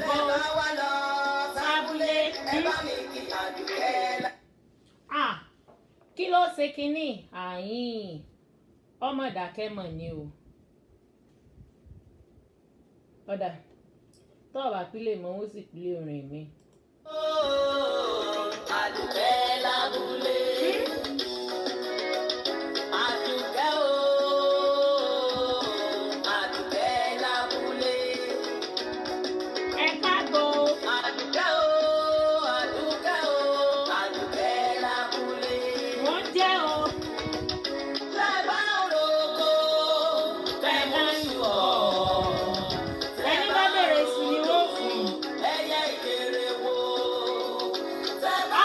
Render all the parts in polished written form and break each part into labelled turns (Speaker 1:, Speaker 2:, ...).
Speaker 1: káàbọ̀ sábúlé. Kí ló ṣe kínní àyìn ọmọ ìdákẹ́ mọ̀ ni o ọ̀dà tó ọ̀bà pílẹ̀ mọ́ ó sì pílẹ̀ orin mi.
Speaker 2: Àdùkẹ́ lábúlé. Àdùkẹ́ o. Àdùkẹ́ lábúlé.
Speaker 1: Ẹ káàbọ̀.
Speaker 2: Àdùkẹ́ o. Àdùkẹ́ o. Àdùkẹ́ lábúlé.
Speaker 1: Wọ́n jẹ́ o.
Speaker 2: Lẹ́bàá òròkó. Tẹ̀mú ìwọ̀.
Speaker 1: Ẹni bá bẹ̀rẹ̀ sí ni wọ́n fún un.
Speaker 2: Ẹyẹ ìkéré wo.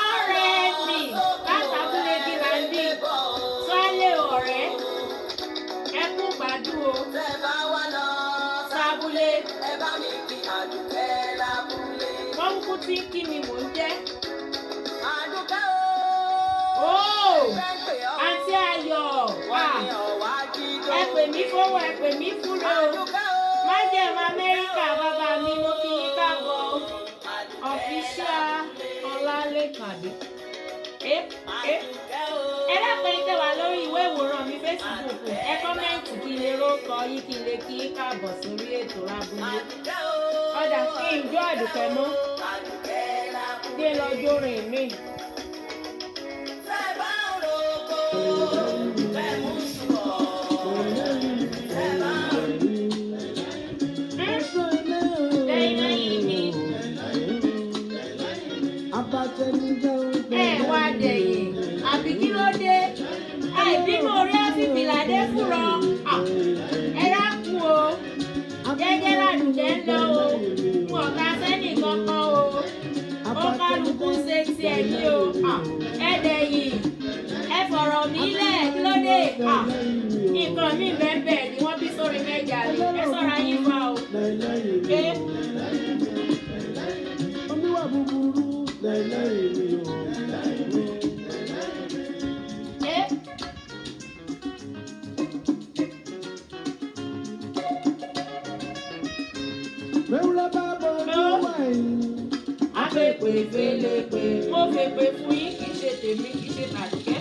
Speaker 1: Ọ̀rẹ́ mi látàbúlé gíláńdì sọ́lé ọ̀rẹ́ ẹ kú gbádùn o.
Speaker 2: Tẹ́ bá wá lọ
Speaker 1: sábúlé.
Speaker 2: ẹ bá mi kí Àdùkẹ́ lábúlé.
Speaker 1: Wọ́n kú tí kí ni mò ń jẹ́.
Speaker 2: Àdùkẹ́
Speaker 1: Ó
Speaker 2: fẹ́ pè ọ́.
Speaker 1: àǹtí Ayọ̀
Speaker 2: Wọ́n ní ọ̀wá jíjó.
Speaker 1: ẹ pè mí fowó ẹ pè mí fúnra o.
Speaker 2: Àdùkẹ́ o.
Speaker 1: Má jẹ́ ọmọ Amẹ́ríkà bàbá mi mo kí yín káàbọ̀ o. Ọ̀fíṣà Ọlálékan àbí.
Speaker 2: Àdùkẹ́ o.
Speaker 1: Ẹ dápẹ́ ní tẹ́wà lórí ìwé ìwòran mi Facebook ẹ kọ́mẹ́ǹtì kí n lè rókọ yín kí n lè kí yín káàbọ̀ sórí ètò lábúlé.
Speaker 2: Àdùkẹ́ o.
Speaker 1: Ọ̀dà kí n jó Àdùkẹ́ mọ́
Speaker 2: Àdùkẹ́ lábúlé.
Speaker 1: dé lọ jórin mi.
Speaker 2: Tẹ́ bá òròkó. Tẹ̀mú ìwọ̀. Tẹ́ bá
Speaker 1: Lẹ́yìn lẹ́yìn mi ẹ wá dẹ̀yìn àbí kí ló dé? Àìbímọ orí àfìfì làdé fúnra. Ẹ dákun o. Jẹ́jẹ́ làdùkẹ́ ń lọ o. Mo ọ̀gá sẹ́nì kankan o. Ó kálukú ṣe tiẹ̀ ní o. Ẹ dẹ̀yìn. Ẹ fọ̀rọ̀ mí lẹ̀ kí ló dé? Nǹkan mi bẹ́ẹ̀ ni wọ́n bí sórí mẹ́jà rí. Ẹ sọ̀rọ̀ yín fa o.
Speaker 3: Oníwà búburú lẹ́lẹ́rìí mi ò. Mẹ́wúrẹ́ bá bọ́jú wẹ̀yìn.
Speaker 1: Afẹ́pẹ́ fẹ́lẹ́pẹ́. Mo fẹ́pẹ́ fún yín kì í ṣe tèmi kì í ṣe tàdùkẹ́.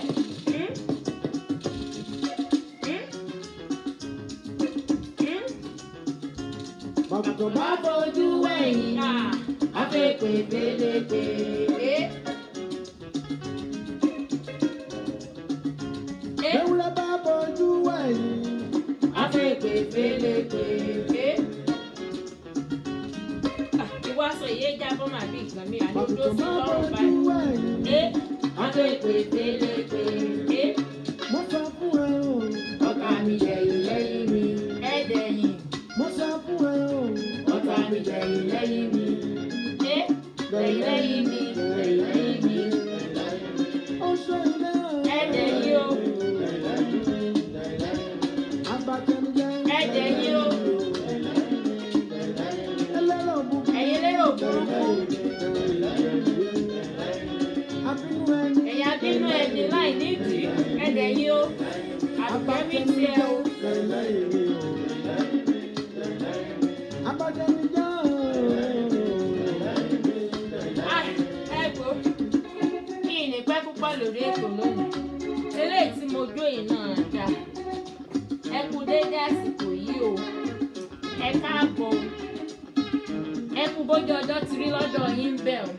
Speaker 3: Bàbùtọ̀ bá
Speaker 1: Má fojú wẹ̀yìn. Afẹ́pẹ́ fẹ́lẹ́pẹ́.
Speaker 3: Mẹ́wúrẹ́ bá bọ́jú wẹ̀yìn.
Speaker 1: Afẹ́pẹ́ fẹ́lẹ́pẹ́. Ìwà sọ ìyé jábọ́ màá bí ìgbà mi àní ojú
Speaker 3: Bàbùtọ̀
Speaker 1: sí
Speaker 3: bá
Speaker 1: lọ́rùn
Speaker 3: bọ́jú
Speaker 1: báyìí.
Speaker 3: wẹ̀yìn.
Speaker 1: Afẹ́pẹ́ fẹ́lẹ́pẹ́.
Speaker 3: Mo sọ fún ẹ o.
Speaker 1: Ọkà mi lẹ́yìn lẹ́yìn mi. Ẹ dẹ̀yìn.
Speaker 3: Mo sọ fún ẹ o.
Speaker 1: Ọkà mi lẹ́yìn lẹ́yìn mi. Lẹ́yìn lẹ́yìn mi. Lẹ́yìn lẹ́yìn mi.
Speaker 3: Ó sọ ilé o.
Speaker 1: Ẹ dẹ̀yìn o.
Speaker 3: Abatẹnujẹ.
Speaker 1: Ẹ dẹ̀yìn o.
Speaker 3: Ẹlẹ́rọ̀ búburú.
Speaker 1: Ẹ̀yin lérò burúkú.
Speaker 3: Abínú ẹni.
Speaker 1: Ẹ̀yin abínú ẹni láì nídìí. Ẹ dẹ̀yìn o. Àdùkẹ́ mi tiẹ̀ o.
Speaker 3: Lẹ́lẹ́rìí mi ò. Abatẹnujẹ o.
Speaker 1: Ẹ gbó. Kí ni pẹ́ púpọ̀ lórí ètò lónìí. Eléyìí tí mo jó yìí náà dá. Ẹ kú dédé àsìkò yìí o. Ẹ káàbọ̀. Ẹ kú bójú ọjọ́ ti rí lọ́dọ̀ yín ń bẹ̀ o.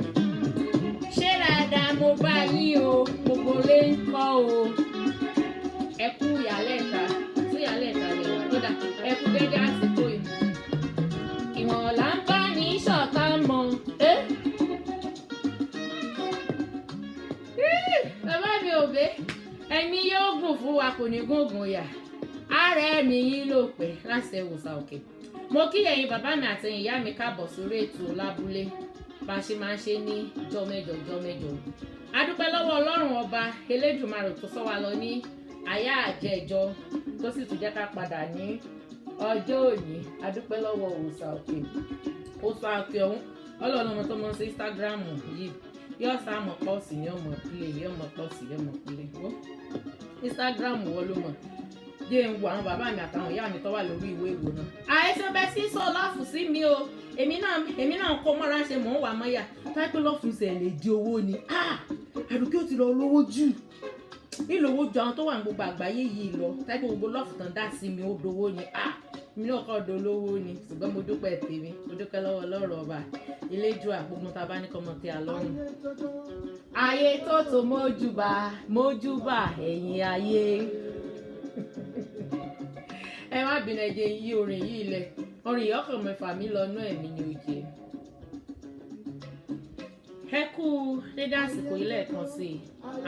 Speaker 1: Ṣé dáadáa mo bá yín o? Gbogbo lé ń kọ́ o. Ẹ kú ìyálẹ̀ta. Sí ìyálẹ̀ta lè wà. Kódà ẹ kú dédé àsìkò yìí. Ìwọ̀n là ń bá ní ṣọ̀tá mọ́. Bàbá mi ò bẹ́. Ẹ̀mí yóò gùn fún wa kò ní gùngùn yà. Ààrẹ mi yín ló pẹ́ láti ẹ̀wòsàn òkè. Mo kí ẹ̀yin bàbá mi àti ìyá mi káàbọ̀ sórí ètò lábúlé bá a ṣe máa ń ṣe ní jọ́mẹ́jọ. A dúpẹ́ lọ́wọ́ Ọlọ́run ọba Elédùmarè tó sọ wa lọ ní àyà àjẹjọ tó sì tún jẹ́ ká padà ní ọjọ́ òní. A dúpẹ́ lọ́wọ́ òòsà òkè. Òòsà òkè ọ̀hún Ọlọ́run ọmọ tó mọ sí Instagram yìí yóò sá mọ̀ pọ́ọ̀sì yóò mọ̀ play yóò mọ̀ pọ́ọ̀sì yóò mọ̀ play. Instagram wọ́n ló mọ̀. dé ń wo àwọn bàbá mi àtàwọn ìyá mi tó wà lórí ìwé ìwò náà. àìsàn bẹ́ẹ̀ sí sọ lọ́ọ̀fù sí mi o èmi náà kó mọ́ra ṣe mò ń wà mọ́yà táìpé lọ́ọ̀fù ṣe lè di owó ni àdùkí ó ti lọ lówó jù nílòwó ju àwọn tó wà ní gbogbo àgbáyé yìí lọ táìpé gbogbo lọ́ọ̀fù tán dá sí mi ó dowó ni mi náà kọ́ dolówó ni ṣùgbọ́n mo dúpẹ́ tèmi mo dúpẹ́ lọ́wọ́ Ọlọ́run ọba Elédùà gbogbo tá a bá ní kọ́mọ tí a lọ́rùn. ayé tó tó mójúbà ẹ̀yìn ayé ẹ má bínú ẹjẹ yí orin yìí lẹ orin yìí ọkàn mẹ́fà mi lọ́nà ẹ̀mí ni òjè. ẹ kú dédé àsìkò ilé ẹ̀kan sí i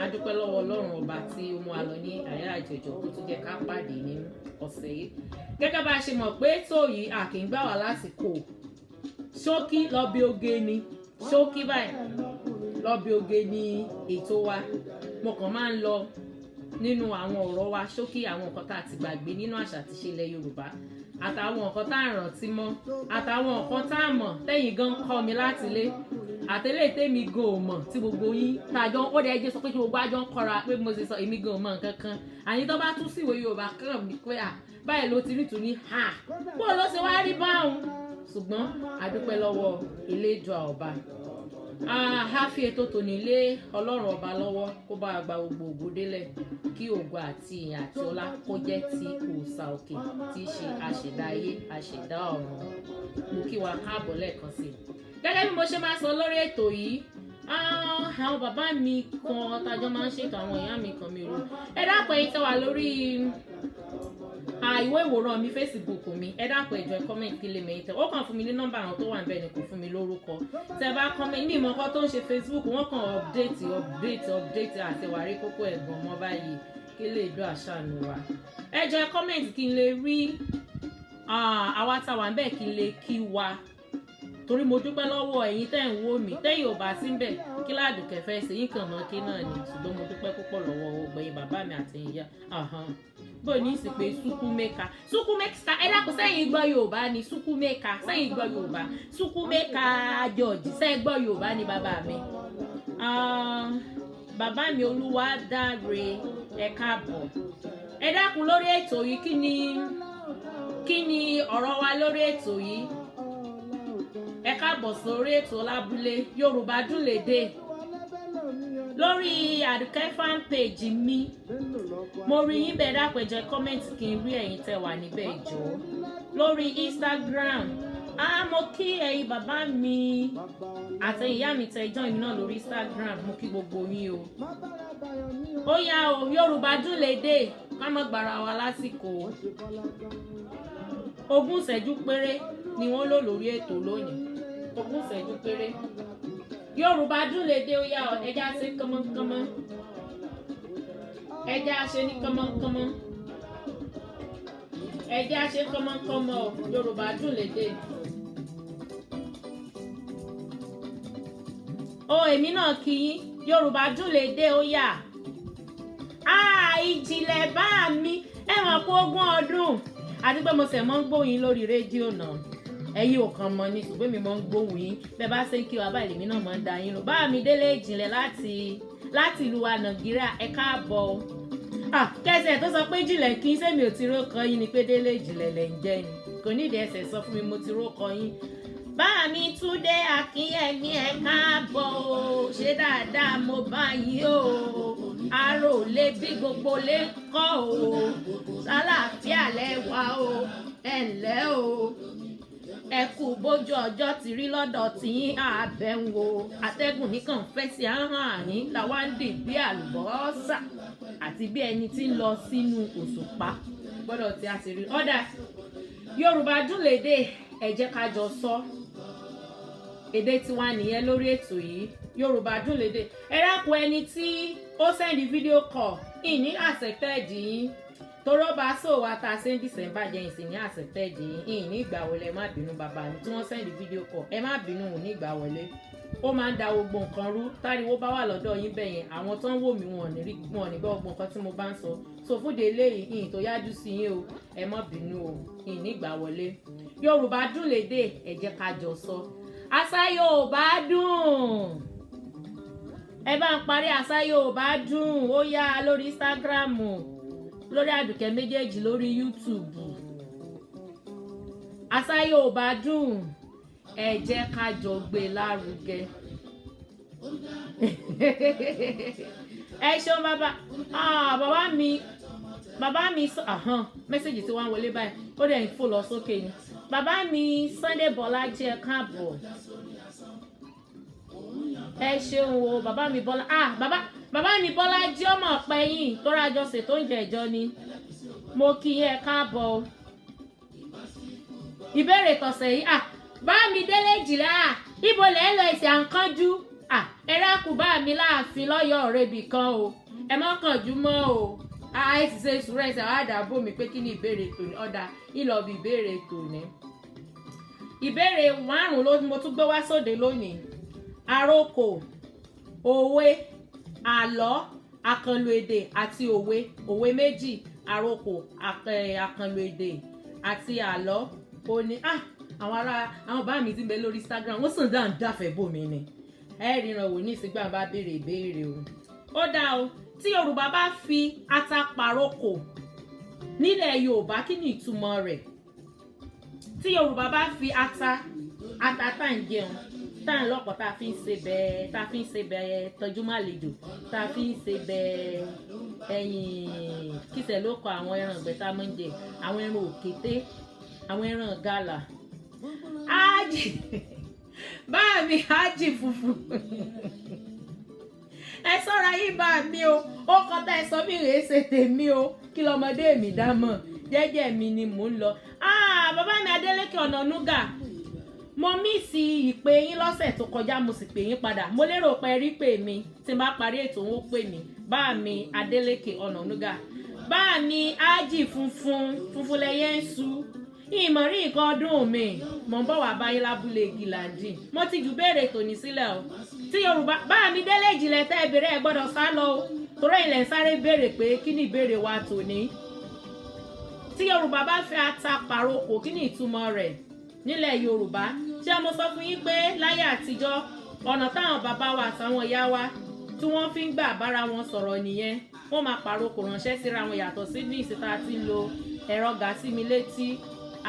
Speaker 1: a dúpẹ́ lọ́wọ́ Ọlọ́run ọba tí ó mú wa lọ ní àyà àjẹjọ tó tún jẹ́ ká pàdé ní ọ̀sẹ̀ yìí gẹ́gẹ́ bá a ṣe mọ̀ pé tó yìí a kì í gbà wá lásìkò ṣókí lọ́bí oge ni ṣókí báyìí lọ́bí oge ni ètò wa mo kàn máa ń lọ nínú àwọn ọ̀rọ̀ wa ṣókí àwọn nǹkan tá a ti gbàgbé nínú àṣà àti ìṣe ilẹ̀ Yorùbá àtàwọn nǹkan tá a rántí mọ́ àtàwọn nǹkan tá a mọ̀ tẹ́yìn gan kọ́ mi láti ilé àtẹlẹ́ tèmi gan ò mọ̀ tí gbogbo yín tàjọ ó dẹ̀ jẹ́ sọ pé kí gbogbo àjọ ń kọ́ra pé mo ṣe sọ èmi gan ò mọ̀ nǹkan kan àyìn tó bá tún síwèé Yorùbá kàn mí pé báyìí ló ti rí tún ní bó ló ṣe wá rí báwọn ṣùgbọ́n a dúpẹ́ lọ́wọ́ Elédùà ọba a fi ètò tòní lé Ọlọ́run ọba lọ́wọ́ kó bá gba gbogbo ògo délẹ̀ kí ògo àti ìyìn àti ọlá kó jẹ́ ti òòṣà òkè tí í ṣe àṣẹ̀dá ayé àṣẹ̀dá ọ̀run mo kí wa káàbọ̀ lẹ́ẹ̀kan sí i. gẹ́gẹ́ bí mo ṣe máa sọ lórí ètò yìí àwọn bàbá mi kan tájọ́ máa ń ṣètò àwọn ìyá mi kan mi rò ẹ dápẹ́ yìí tẹ́ wà lórí ìwé ìwòran mi Facebook mi ẹ dákun ẹ jọ̀ọ́ comment kí lè mẹ́yìn tẹ ó kàn fún mi ní nọ́mbà àwọn tó wà níbẹ̀ ni kò fún mi lórúkọ tẹ bá comment ní ìmọ̀ kan tó ń ṣe Facebook wọ́n kàn update àtẹwárí kókó ẹ̀gbọ́n mọ́ báyìí kí lè dún àṣà nù wá ẹ jọ̀ọ́ comment kí n lè rí àwa táwa níbẹ̀ kí n lè kí wa torí mo dúpẹ́ lọ́wọ́ ẹ̀yin tẹ́ ń wò mí tẹ́yìn ò bá síbẹ̀ kí ládùúkẹ́ fẹ́ ṣe yín kàn mọ́ kí náà ni ṣùgbọ́n mo dúpẹ́ púpọ̀ lọ́wọ́ ọgbẹ̀yìn bàbá mi àti ìyá bó ní í sì pé sukumeka ẹ dákun sẹ́yìn gbọ́ Yorùbá ni sukumeka sẹ́yìn gbọ́ Yorùbá sukumeka George sẹ́yìn gbọ́ Yorùbá ni bàbá mi bàbá mi Olúwadáre ẹ káàbọ̀ ẹ dákun lórí ètò yìí kí ni ọ̀rọ̀ wa lórí ètò yìí ẹ káàbọ̀ sórí ètò lábúlé Yorùbá Dùn Lédè lórí Àdùkẹ́ fan page mi mo rí yín bẹ́ẹ̀ dápẹ́jẹ́ comment kí n rí ẹ̀yin tẹ́ wà níbẹ̀ ìjọ lórí Instagram mo kí ẹ̀yin bàbá mi àti ìyá mi tẹ́ join mi náà lórí Instagram mo kí gbogbo yín o ó yá o Yorùbá Dùn Lédè ká má gbára wa lásìkò 20 ìṣẹ́jú péré ni wọ́n lò lórí ètò lónìí 20 ìṣẹ́jú péré Yorùbá Dùn Lédè ó yá ẹja ṣe kánmọ́kánmọ́ ẹja ṣe ní kánmọ́kánmọ́ ẹja ṣe kánmọ́kánmọ́ Yorùbá Dùn Lédè. èmi náà kí yín Yorùbá Dùn Lédè ó yá ìjìnlẹ̀ bá mi ẹ mọ̀ pé 20 ọdún àti pé mo ṣẹ̀ mọ́ ń gbóyin lórí rédíò náà ẹ̀yin ò kàn mọ̀ ní ṣùgbọ́n mi mọ́ ń gbóhùn yín bẹ́ẹ̀ bá ṣe ń kí wa báyìí lèmi náà mọ́ ń da yín lọ bá mi Délé Ìjìnlẹ̀ láti ìlú wa Nàìjíríà ẹ káàbọ̀ kẹsẹ̀ tó sọ pé Ìjìnlẹ̀ kí n sẹ́mi ò ti rókọ yín ni pé Délé Ìjìnlẹ̀ lẹ̀ ń jẹ́ ni kò nídìí ẹsẹ̀ sọ fún mi mo ti rókọ yín bá mi Túndé Akínyẹmí ẹ káàbọ̀ ṣe dáadáa mo bá yín o aró lé bí gbogbo lè kọ́ o sálàáfíà lẹ́wà o ẹ ǹlẹ́ o ẹ kú bójú ọjọ́ ti rí lọ́dọ̀ tí àbẹ̀wò atẹ́gùn nìkan fẹ́ sí ahọ́n àyín làwa ń dì bí àlùbọ́sà àti bí ẹni tí ń lọ sínú òṣùpá gbọ́dọ̀ tí a sì rí ọ̀dà Yorùbá Dùn Lédè ẹ jẹ́ ká jọ sọ èdè tiwa nìyẹn lórí ètò yìí Yorùbá Dùn Lédè ẹ dákun ẹni tí ó sẹ́ndì fídíò call ìní accepted yín torọ́ bá sọ wa ta ṣe ń December jẹ́ ìsìn ní accepted yín ní ìgbà wọlé ẹ má bínú bàbá mi tí wọ́n sẹ́ndì fídíò call ẹ má bínú ní ìgbà wọlé ó máa ń da gbogbo nǹkan rú táriwo bá wà lọ́dọ̀ yín bẹ̀yẹn àwọn tó ń wò mí wọn ò ní gbọ́ gbogbo nǹkan tí mo bá ń sọ so fúnde eléyìí ìyìn tó yájú sí yín o ẹ má bínú o ìyìn ní ìgbà wọlé Yorùbá Dùn Lédè ẹ jẹ́ ká jọ sọ àṣà Yorùbá dùn ẹ bá ń parí àṣà Yorùbá dùn ó yá lórí Instagram lórí Àdùkẹ́ méjèèjì lórí YouTube. Àṣà Yorùbá dùn, ẹ jẹ́ ká jọ gbé lárugẹ. Ẹ ṣeun bàbá mi mẹ́sẹ̀jì tí wọ́n wọlé báyìí ó dẹ̀ ń fò lọ sókè ni. Bàbá mi Sunday Bọ́lájí ẹ káàbọ̀. Ẹ ṣeun o bàbá mi Bọ́lá bàbá mi Bọ́lájí ọmọ pẹ́yìn tó rájọ ṣètò oúnjẹ ìjọ ni. Mo kí ẹ káàbọ̀ o. Ìbéèrè tọ̀sẹ̀ yìí bá mi délé jìlá ibo lẹ́ ń lọ ìsìn àǹkánjú ẹ rákù bá mi láàfin lọ́yọ̀ọ́ ọ̀rẹ́bì kan o ẹ má kánjú mọ́ o ẹ sì ṣe sùúrù ẹsẹ̀ wá dàbò mi pé kí ni ìbéèrè tòní ọ̀dà ìlọ́bì ìbéèrè tòní. Ìbéèrè 5 ló mo tún gbé wá sóde lónìí. Àròkò, òwe, àlọ́, àkànlò èdè àti òwe méjì. Àròkò, àkànlò èdè àti àlọ́. Ó ní àwọn bá mi ti ń bẹ lórí Instagram wọ́n sàn dáhùn dáfẹ́ bòmí ni ẹ ríran wò ní ìsìgbà bá béèrè ìbéèrè o. Ó dá o tí Yorùbá bá fi ata pàrokò nílẹ̀ Yorùbá kí ni ìtumọ̀ rẹ̀? Tí Yorùbá bá fi ata tá ń jẹun tá ń lọ́pọ̀ tá fi ń ṣe bẹ́ẹ̀ tọ́jú màlejò tá fi ń ṣe bẹ́ẹ̀ ẹ̀yìn kíṣẹ̀ ló kọ àwọn ẹran ìgbẹ́ tá máa ń jẹ àwọn ẹran òkété àwọn ẹran gàlà ájì bá mi ájì funfun ẹ sọ́ra yìí bá mi o ó kọ́ta ẹ sọ mí rèé ṣe tèmi o kí lọmọdé mi dá mọ̀ jẹ́jẹ́ mi ni mò ń lọ. Bàbá mi Adélékè Ọ̀nànúgà mo mísì ìpè yín lọ́sẹ̀ tó kọjá mo sì pè yín padà mo lérò pé rí pè mí tí n bá parí ètò òun ó pè mí bá mi Adélékè Ọ̀nànúgà bá mi ájì funfun lẹyẹ ń sú ìmọ̀rí nǹkan ọdún mi mọ̀ ń bọ̀ wá báyìí lábúlé gíláàdì mo ti jù béèrè tòní sílẹ̀ o tí Yorùbá bá mi délé ìjìnlẹ̀ tẹ́ ìbéèrè ẹ̀ gbọ́dọ̀ sá lọ o torí ilẹ̀ ń sáré béèrè pé kí ni ìbéèrè wa tòní. Tí Yorùbá bá fẹ́ ata pàrokò kí ni ìtumọ̀ rẹ̀ nílẹ̀ Yorùbá? Ṣé mo sọ fún yín pé láyé àtijọ́ ọ̀nà táwọn bàbá wa àtàwọn ìyá wa tí wọ́n fi ń gbà bára wọn sọ̀rọ̀ nìyẹn wọ́n máa pàrokò ránṣẹ́ síra wọn yàtọ̀ sí ní ìsìta tí ń lo ẹ̀rọ gàsímílétí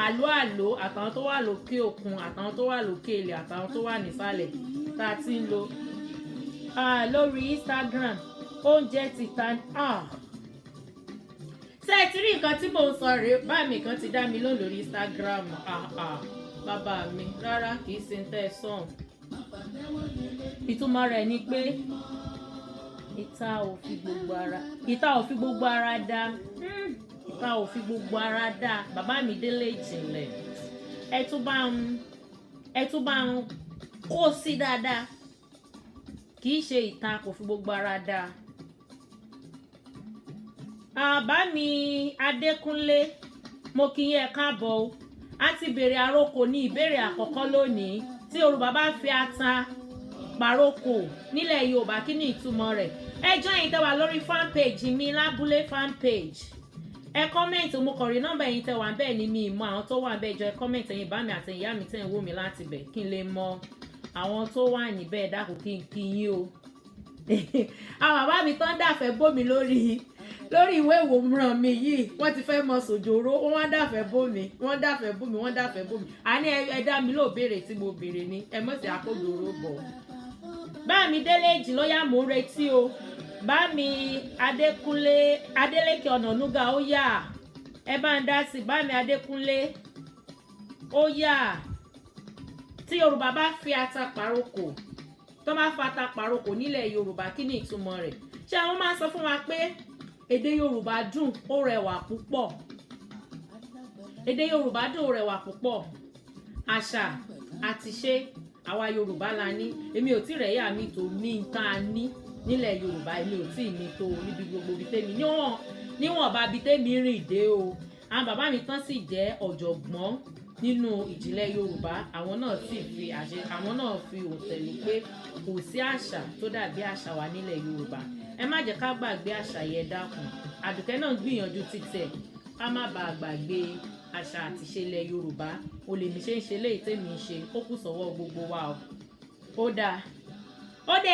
Speaker 1: àló àtàwọn tó wà lókè òkun àtàwọn tó wà lókè ilẹ̀ àtàwọn tó wà nísàlẹ̀ tá a ti ń lo lórí Instagram oúnjẹ ti ta ṣé ẹ ti rí nǹkan tí mò ń sọ rèé bá mi kan ti dá mi lóhùn lórí Instagram bàbá mi rárá kì í ṣe ń tẹ́ ẹ sọ̀n ìtumọ̀ rẹ̀ ni pé ìta ò fi gbogbo ara dá ìta ò fi gbogbo ara dá bàbá mi délé ìjìnlẹ̀ ẹ tún bá ń kó sí dáadáa kì í ṣe ìta kò fi gbogbo ara dá. Bá mi Adékúnlé mo kí yín ẹ káàbọ̀ o a ti béèrè àròkò ní ìbéèrè àkọ́kọ́ lónìí tí Yorùbá bá fi ata pàrokò nílẹ̀ Yorùbá kí ni ìtumọ̀ rẹ̀? Ẹ join tẹ́ wà lórí fan page mi lábúlé fan page ẹ kọ́mẹ̀ntì mo kàn rí nọ́mbà ẹ̀yin tẹ́ wà bẹ́ẹ̀ ni mi mọ àwọn tó wà bẹ́ẹ̀ jọ ẹ kọ́mẹ̀ntì ẹ̀yin bá mi àti ìyá mi tẹ́ ń wò mí láti bẹ̀ kí n lè mọ àwọn tó wà níbẹ̀ dákun kí n kí yín o àwọn bàbá mi tán dàfẹ́ bómi lórí ìwé ìwòran mi yìí wọ́n ti fẹ́ mọ sòjòrò wọ́n dàfẹ́ bómi àní ẹ dá mi ló béèrè tí mo béèrè ni ẹ mọ̀ sí àkójòrò bọ̀. Bá mi délé jì ló yá mò ń retí o bá mi Adélékè Ọ̀nànúgà ó yá ẹ bá ń dá sí bá mi Adékúnlé ó yá tí Yorùbá bá fi ata pàrokò tó máa fa ata pàrokò nílẹ̀ Yorùbá kí ni ìtumọ̀ rẹ̀? Ṣé àwọn máa sọ fún wa pé èdè Yorùbá dùn ó rẹwà púpọ̀ àṣà àti ṣe àwa Yorùbá la ní èmi ò tí rẹ̀ yà mí tó ní nǹkan a ní nílẹ̀ Yorùbá èmi ò tí ní tó níbi gbogbo ibi tèmi níwọ̀n bá ibi tèmi rìn dé o àwọn bàbá mi tán sì jẹ́ ọ̀jọ̀gbọ́n nínú ìjìnlẹ̀ Yorùbá àwọn náà fi òtẹ̀lù pé kò sí àṣà tó dàbí àṣà wa nílẹ̀ Yorùbá ẹ má jẹ́ ká gbàgbé àṣà yẹn dákun Àdùkẹ́ náà gbìyànjú títẹ̀ ká má bàa gbàgbé àṣà àti ìṣẹ̀lẹ̀ Yorùbá o lè mi ṣe ń ṣe léyìí tèmi ń ṣe ó kù sọ́wọ́ gbogbo wa o ó dáa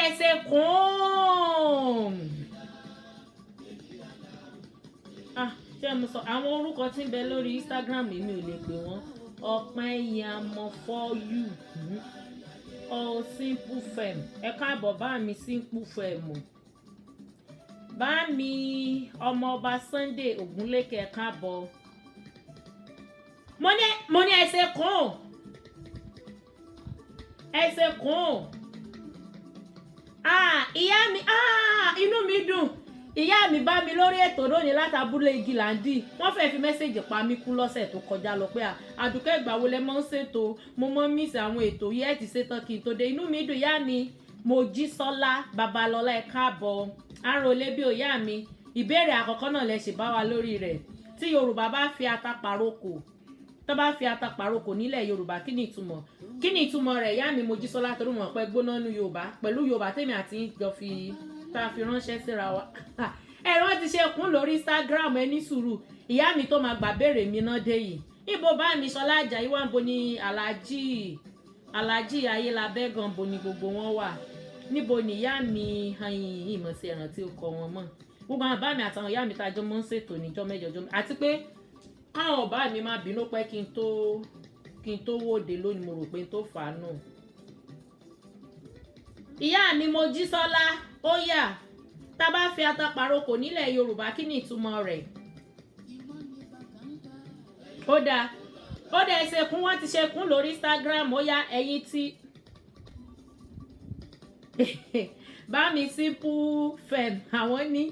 Speaker 1: ẹsẹ̀ kùn ṣé mo sọ àwọn orúkọ tí ń bẹ lórí Instagram èmi ò lè pè wọ́n Ọpẹ́yẹmọ for you Simple Fem ẹ káàbọ̀ bá mi Simple Fem bá mi ọmọọba Sunday Ògúnlékè ẹ káàbọ̀ mo ní ẹsẹ̀ kàn ìyá mi inú mi dùn ìyá mi bá mi lórí ètò lónìí látàbúlé Igilandi wọ́n fẹ́ẹ́ fi mẹ́sẹ̀jì pa mí kú lọ́sẹ̀ tó kọjá lọ pé Àdùkẹ́ ìgbà wo lẹ mọ́ ń ṣètò mo mọ́ mísì àwọn ètò yìí ẹ̀ ti ṣetán kí n tó dé inú mi dùn ìyá mi Mojísọ́lá Babalọ́lá ẹ káàbọ̀ arólé bí òyà mi ìbéèrè àkọ́kọ́ náà lẹ ṣì bá wa lórí rẹ̀ tí Yorùbá bá fi ata pàrokò tó bá fi ata pàrokò nílẹ̀ Yorùbá kí ni ìtumọ̀ rẹ̀ ìyá mi Mojísọ́lá torí mọ̀ pé gbóná nu Yorùbá pẹ̀lú Yorùbá tèmi àti jọ fi tá a fi ránṣẹ́ síra wa ẹ̀rọ ti ṣe kún lórí Instagram ẹni sùúrù ìyá mi tó máa gbà béèrè mi náà dé yìí ibo bá mi Ṣọlá Àjàyí wà ń bo ni Aláàjì Ayélabẹ́ gan bo ni gbogbo wọn wà níbo ni ìyá mi ìmọ̀ sí ẹ̀ràn tí ó kọ wọn mọ̀ gbogbo àwọn bá mi àtàwọn ìyá mi tájọ́ mọ́ ń ṣètò níjọ́ mẹ́jọ àti pé káwọn ọba mi máa bínú pé kí n tó wòde lónìí mo rò pé n tó fà á nù. ìyá mi Mojísọ́lá ó yá tá a bá fi ata pàrokò nílẹ̀ Yorùbá kí ni ìtumọ̀ rẹ̀? ó dáa ìṣekún wọ́n ti ṣekún lórí Instagram ó yá ẹ̀yin tí bá mi Simple Fem àwọn ní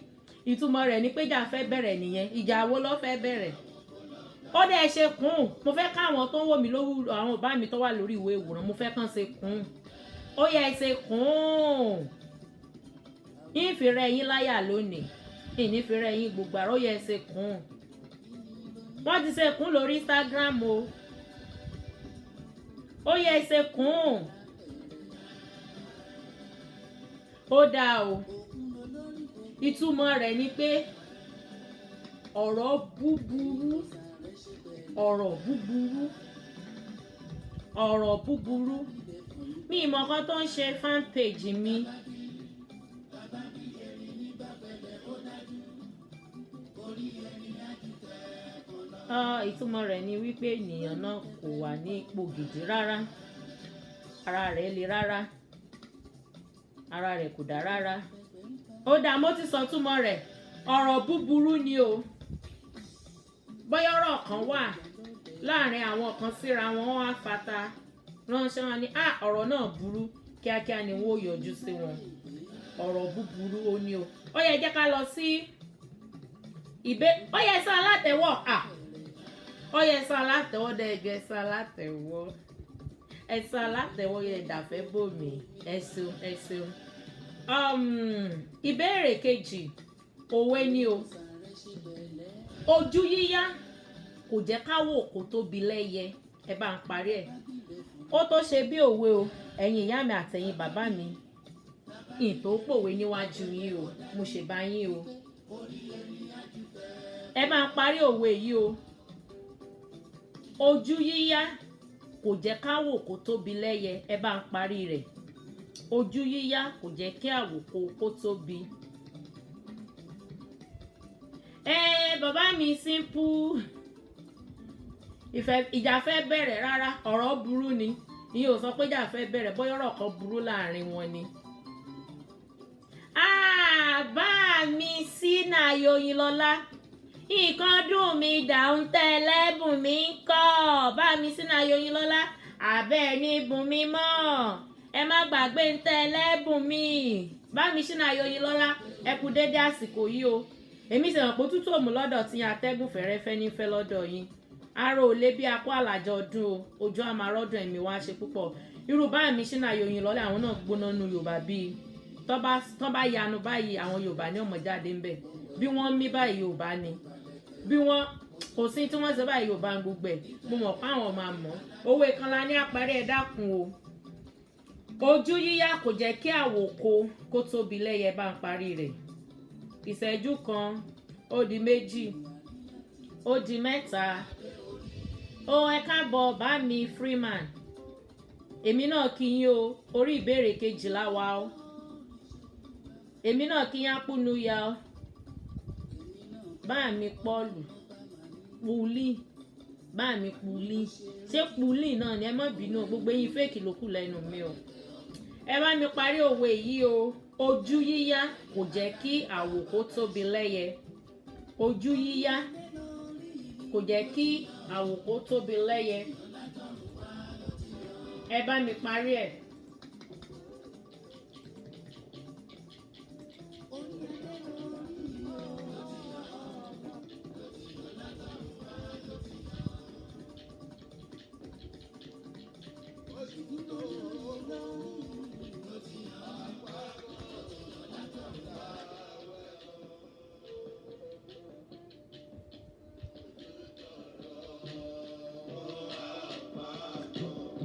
Speaker 1: ìtumọ̀ rẹ̀ ní pé ìjà fẹ́ bẹ̀rẹ̀ nìyẹn ìjà wo ló fẹ́ bẹ̀rẹ̀ ó dẹ̀ ṣe kún mo fẹ́ káwọn tó ń wò mí lówó àwọn bá mi tó wà lórí ìwé ìwòran mo fẹ́ kàn ṣe kún ó yẹ ṣe kún ìfìrẹ́ yín láyà lónìí ìnífìrẹ́ yín gbogbo àrò yẹ ṣe kún wọ́n ti ṣe kún lórí Instagram ó yẹ ṣe kún ó dáa o ìtumọ̀ rẹ̀ ni pé ọ̀rọ̀ búburú mi ìmọ̀ kan tó ń ṣe fan page mi ìtumọ̀ rẹ̀ ni wípé ènìyàn náà kò wà ní ipò gidi rárá ara rẹ̀ le rárá ara rẹ̀ kò dá rárá ó dáa mo ti sọ túmọ̀ rẹ̀ ọ̀rọ̀ búburú ni o bóyá ọ̀rọ̀ kan wà láàrin àwọn kan síra wọn wọ́n á fata ránṣẹ́ wọn ni ọ̀rọ̀ náà burú kíákíá ni wọ́n ó yọjú sí wọn ọ̀rọ̀ búburú ó ní o ó yẹ jẹ́ ká lọ sí ó yẹ sọ alátẹ̀wọ̀ ó yẹ sọ alátẹ̀wọ̀ dẹ́gẹ́ sọ alátẹ̀wọ̀ ẹ̀sọ alátẹ̀wọ̀ yẹ dàfẹ́ bòmí ẹ ṣeun ìbéèrè kejì òwe ni o ojú yíyá kò jẹ́ káwò kó tóbi lẹ́yẹ ẹ bá ń parí ẹ̀ ó tó ṣe bí òwe o ẹ̀yin ìyá mi àtẹ̀yin bàbá mi ìtò pòwe níwájú yín o mo ṣe bá yín o ẹ bá ń parí òwe yìí o ojú yíyá kò jẹ́ káwò kó tóbi lẹ́yẹ ẹ bá ń parí rẹ̀ ojú yíyá kò jẹ́ kí àwòkó kó tóbi. Bàbá mi Simple ìjà fẹ́ bẹ̀rẹ̀ rárá ọ̀rọ̀ burú ni ìyẹn ò sọ pé ìjà fẹ́ bẹ̀rẹ̀ bóyá ọ̀rọ̀ kan burú láàrin wọn ni. Bá mi Sínà Oyinlọ́lá nǹkan dùn mí dàún tẹ́lẹ̀bùn mi ń kọ́ bá mi Sínà Oyinlọ́lá àbẹ́ ní bùn mi mọ́ ẹ má gbàgbé ń tẹ́lẹ̀bùn mi bá mi Sínà Oyinlọ́lá ẹ kú dédé àsìkò yìí o èmi sì hàn pé tútù òmù lọ́dọ̀ tí atẹ́gùn fẹ́rẹ́fẹ́ ní fẹ́ lọ́dọ̀ yín aró olé bí akó àlàjọ ọdún o ojú àmàrọ́dún ẹ̀mí wá ṣe púpọ̀ irú bá mi Sínà Oyinlọ́lá àwọn náà gbóná nu Yorùbá bíi tọ́ bá yanu báyìí àwọn Yorùbá ní ọmọ jáde ń bẹ̀ bí wọ́n mí báyìí Yorùbá ni bí wọ́n kò sí tí wọ́n ṣe báyìí Yorùbá ń gbogbo ẹ̀ mo mọ̀ pé àwọn máa mọ̀ owó ìkànlá ní àparí ẹ̀ dákun o ojú yíyá kò jẹ́ kí àwòkó kó tóbi lẹ́yẹ bá ń parí rẹ̀ ìṣẹ́jú kan ó di méjì ó di mẹ́ta ó ẹ káàbọ̀ bá mi Freeman èmi náà kí yín o orí ìbéèrè kejìlá wa o èmi náà kí yín ápùnú ya o bá mi Pọ́ọ̀lù Púlì bá mi Púlì ṣé Púlì náà ni ẹ má bínú gbogbo yín fèkì ló kù lẹ́nu mi o ẹ bá mi parí òwe yìí o ojú yíyá kò jẹ́ kí àwòkó tóbi lẹ́yẹ ojú yíyá kò jẹ́ kí àwòkó tóbi lẹ́yẹ ẹ bá mi parí ẹ̀.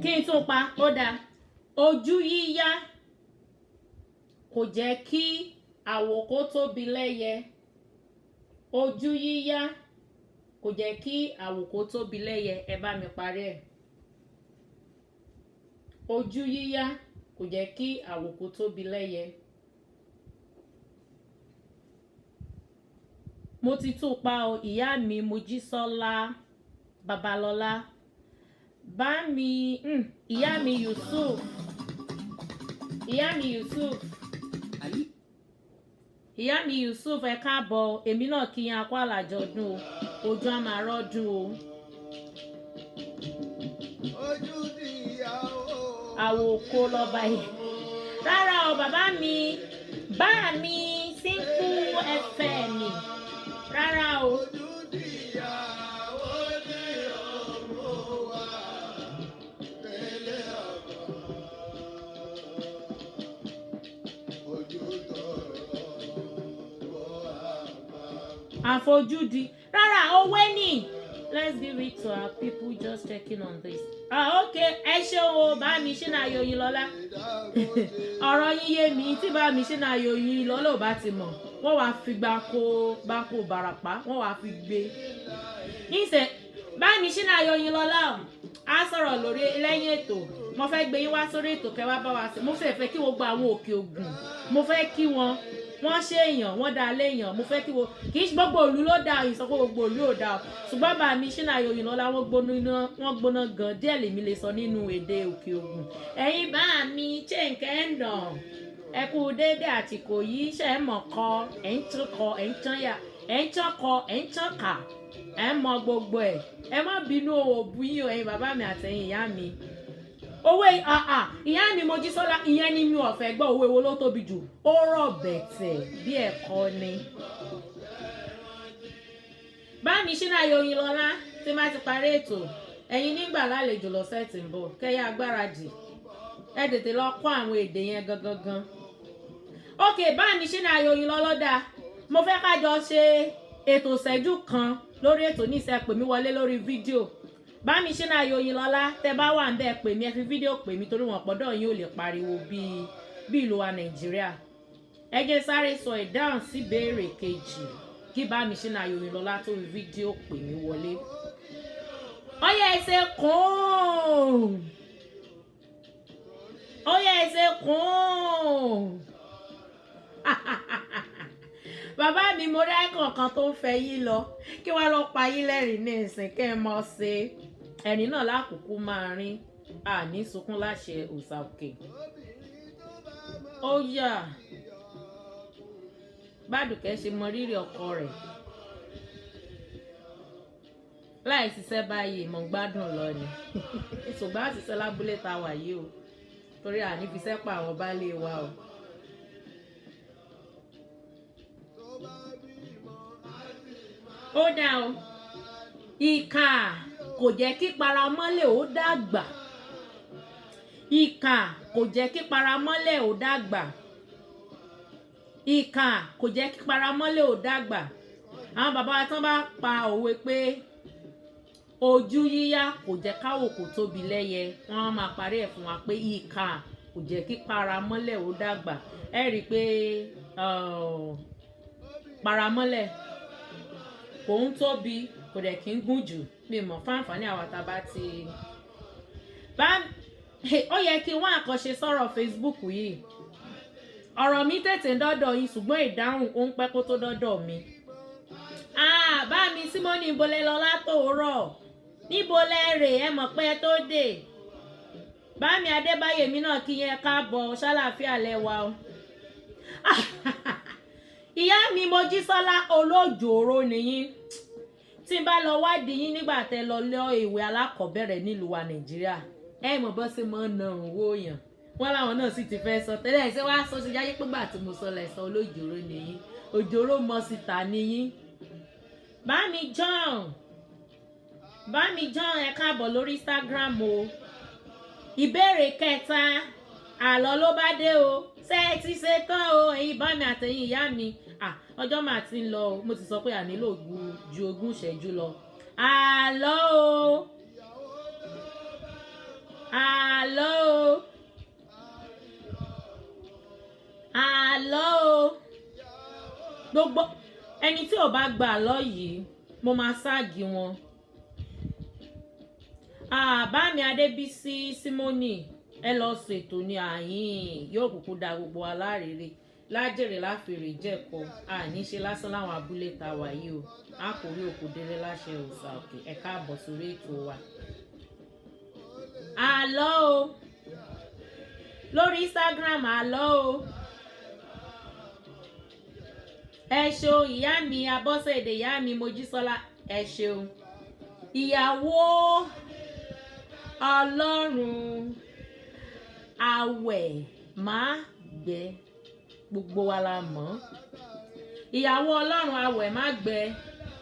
Speaker 1: Kí n tún pa ó dáa ojú yíyá kò jẹ́ kí àwòkó tóbi lẹ́yẹ ojú yíyá kò jẹ́ kí àwòkó tóbi lẹ́yẹ ẹ bá mi parí ẹ̀ ojú yíyá kò jẹ́ kí àwòkó tóbi lẹ́yẹ. Mo ti tún pa o ìyá mi Mojísọ́lá Babalọ́lá bá mi ìyá mi Yusuf ìyá mi Yusuf ẹ káàbọ̀ èmi náà kí yín akọ àlàjọdún o ojú á máa rọ́dún o àwòkó lọ́ba yìí rárá o bàbá mi bá mi Simple FM rárá o. Àfojúdi rárá owó ní let's give it to our people just checking on this okay ẹ ṣeun o bá mi ṣe náà yọyin lọ́lá ọ̀rọ̀ yín yé mi tí bá mi ṣe náà yọyin lọ́lá ò bá ti mọ̀ wọ́n wàá fi gbáko Bàràpá wọ́n wàá fi gbé níṣẹ́ bá mi ṣe náà yọyin lọ́lá á sọ̀rọ̀ lórí lẹ́yìn ètò mo fẹ́ gbé yín wá sórí ètò kẹwàá bá wa sí mo fẹ́ kí wọ́n gba àwọn Òkè Ògùn mo fẹ́ kí wọ́n ṣe èèyàn wọ́n dá léèyàn mo fẹ́ kí wọ́n kì í ṣe gbogbo òlu ló dáa ìsọ̀kò gbogbo òlu ò dáa ṣùgbọ́n bá mi ṣínà yòyìn lọ́la wọ́n gbóná gan díẹ̀ lèmi lè sọ nínú èdè Òkè Ògùn ẹ̀yin bá mi Chineke Endon ẹ kú déédé àtìkò yìí ṣe é mọ̀ kọ ẹ̀ ń tún kọ ẹ̀ ń tán yà ẹ̀ ń tán kọ ẹ̀ ń tán kà ẹ̀ ń mọ gbogbo ẹ̀ ẹ má bínú òbú yín o ẹ̀yin bàbá mi àtẹ̀yin ìyá mi owó ìyá mi Mojísọ́lá ìyẹn ni mi ò fẹ́ gbọ́ owó èwo ló tóbi jù ó rọ̀ bẹ̀tẹ̀ bí ẹ̀kọ́ ni. bá mi ṣínà yọyin lọ́lá tí má ti parí ètò ẹ̀yin nígbà lálejò lọ́sẹ̀ tí ń bọ̀ kẹ́yà agbáradì ẹ tètè lọ kọ́ àwọn èdè yẹn gangan. ok bá mi ṣínà yọyin lọ́lọ́dà mo fẹ́ ká jọ ṣe ètò ìṣẹ́jú kan lórí ètò ní ìṣẹ́ pè mí wọlé lórí fídíò bá mi ṣe náà yọyin lọ́lá tẹ bá wà ń bẹ́ẹ̀ pè mí ẹ fi fídíò pè mí torí wọn pọ̀dọ̀ yín ò lè pariwo bí ìlú wa Nàìjíríà ẹ jẹ́ sáré sọ ìdáhùn sí ìbéèrè kejì kí bá mi ṣe náà yọyin lọ́lá tó fi fídíò pè mí wọlé. ọyẹ ẹsẹ kùn bàbá mi mo rí ẹ̀kọ̀ọ̀kan tó ń fẹ́ yín lọ kí wọ́n lọ pa yín lẹ́rìn ní ìsìn kẹ́ ẹ mọ̀ ṣe ẹ̀rín náà lákòókò máa rín àní sunkún láṣẹ òòṣà òkè. ó yà Bádùkẹ́ ṣe mọ rírì ọkọ rẹ̀ láì ṣiṣẹ́ báyìí mọ̀ gbádùn lọ ni ṣùgbọ́n àṣìṣe lábúlé ta wà yìí o torí àní fi sẹ́pà àwọn baálé wa o. ó dá o ìkà kò jẹ́ kí paramọ́lẹ̀ ó dàgbà ìkà kò jẹ́ kí paramọ́lẹ̀ ó dàgbà ìkà kò jẹ́ kí paramọ́lẹ̀ ó dàgbà àwọn bàbá wa tán bá pa òwe pé ojú yíyá kò jẹ́ káwòkó tóbi lẹ́yẹ wọ́n máa parí ẹ̀ fún wa pé ìkà kò jẹ́ kí paramọ́lẹ̀ ó dàgbà ẹ rí i pé paramọ́lẹ̀ kò ń tóbi kò dẹ̀ kí ń gùn jù mi mọ̀ fáǹfààní àwọn àtàbá ti bá ó yẹ kí wọ́n àkànṣe sọ̀rọ̀ Facebook yìí ọ̀rọ̀ mi tètè dọ́dọ̀ yín ṣùgbọ́n ìdáhùn ó ń pẹ́ kó tó dọ́dọ̀ mi bá mi Símónì níbo lẹ lọ látòórọ̀ níbo lẹ rè ẹ mọ̀ pé ẹ tó dé bá mi Adébáyọ̀ mi náà kí yẹn káàbọ̀ ṣàlàáfíà lẹ́wà o ìyá mi Mojísọ́lá olójòòrò nìyí tí n bá lọ wádìí yín nígbà tẹ́ lọ lọ ìwé alákọ̀ọ́bẹ̀rẹ̀ nílùú wa Nàìjíríà ẹ mọ̀ bọ́ sí mọ́ nàrún wó yàn wọ́n láwọn náà sì ti fẹ́ sọ tẹ́lẹ̀ ṣé wàá sọ sí jáyé pégbà tí mo sọ lẹ̀sán olójòòrò nìyí òjòòrò mọ́ síta nìyí Bámi John ẹ káàbọ̀ lórí Instagram o ìbéèrè kẹta àlọ́ ló bá dé o ṣé ẹ ti ṣe tán o ẹ̀yin bá mi àtẹ̀yìn ìyá mi ọjọ́ mà ti ń lọ o mo ti sọ pé ànílò ju 20 ìṣẹ́jú lọ àlọ́ o gbogbo ẹni tí ò bá gba àlọ́ yìí mo máa ságì wọn bá mi Adébísí Símónì ẹ lọ ṣètò ní àyín yóò kúkú da gbogbo alárèrè lájèrè láfèrè jẹ̀kọ àní ṣe lásán láwọn abúlé ta wà yìí o a kò rí òkú délé láṣẹ òòṣà òkè ẹ káàbọ̀ sórí ètò wa. àlọ́ o lórí Instagram àlọ́ o ẹ ṣeun ìyá mi Abọ́sẹ̀dé ìyá mi Mojísọ́lá ẹ ṣeun ìyàwó Ọlọ́run àwẹ̀ má gbẹ gbogbo wa la mọ̀ ìyàwó Ọlọ́run àwẹ̀ má gbẹ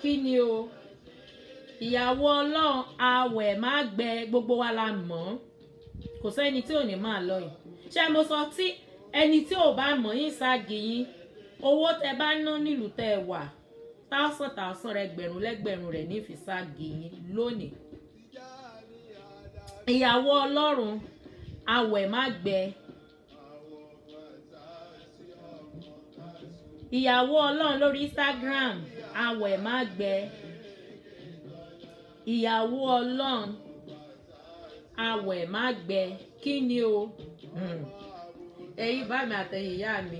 Speaker 1: kí ni o ìyàwó Ọlọ́run àwẹ̀ má gbẹ gbogbo wa la mọ̀ kò sẹ́ni tí ò ní máa lọ yìí ṣé mo sọ tí ẹni tí ò bá mọ̀ yín ságì yín owó tẹ bá ná nílùú tẹ wà táọ̀sán ẹgbẹ̀rún lẹ́gbẹ̀rún rẹ̀ ní fi ságì yín lónìí ìyàwó Ọlọ́run àwẹ̀ má gbẹ ìyàwó Ọlọ́run lórí Instagram àwẹ̀ má gbẹ ìyàwó Ọlọ́run àwẹ̀ má gbẹ kí ni o ẹ̀yin bá mi àtẹ̀yìn ìyá mi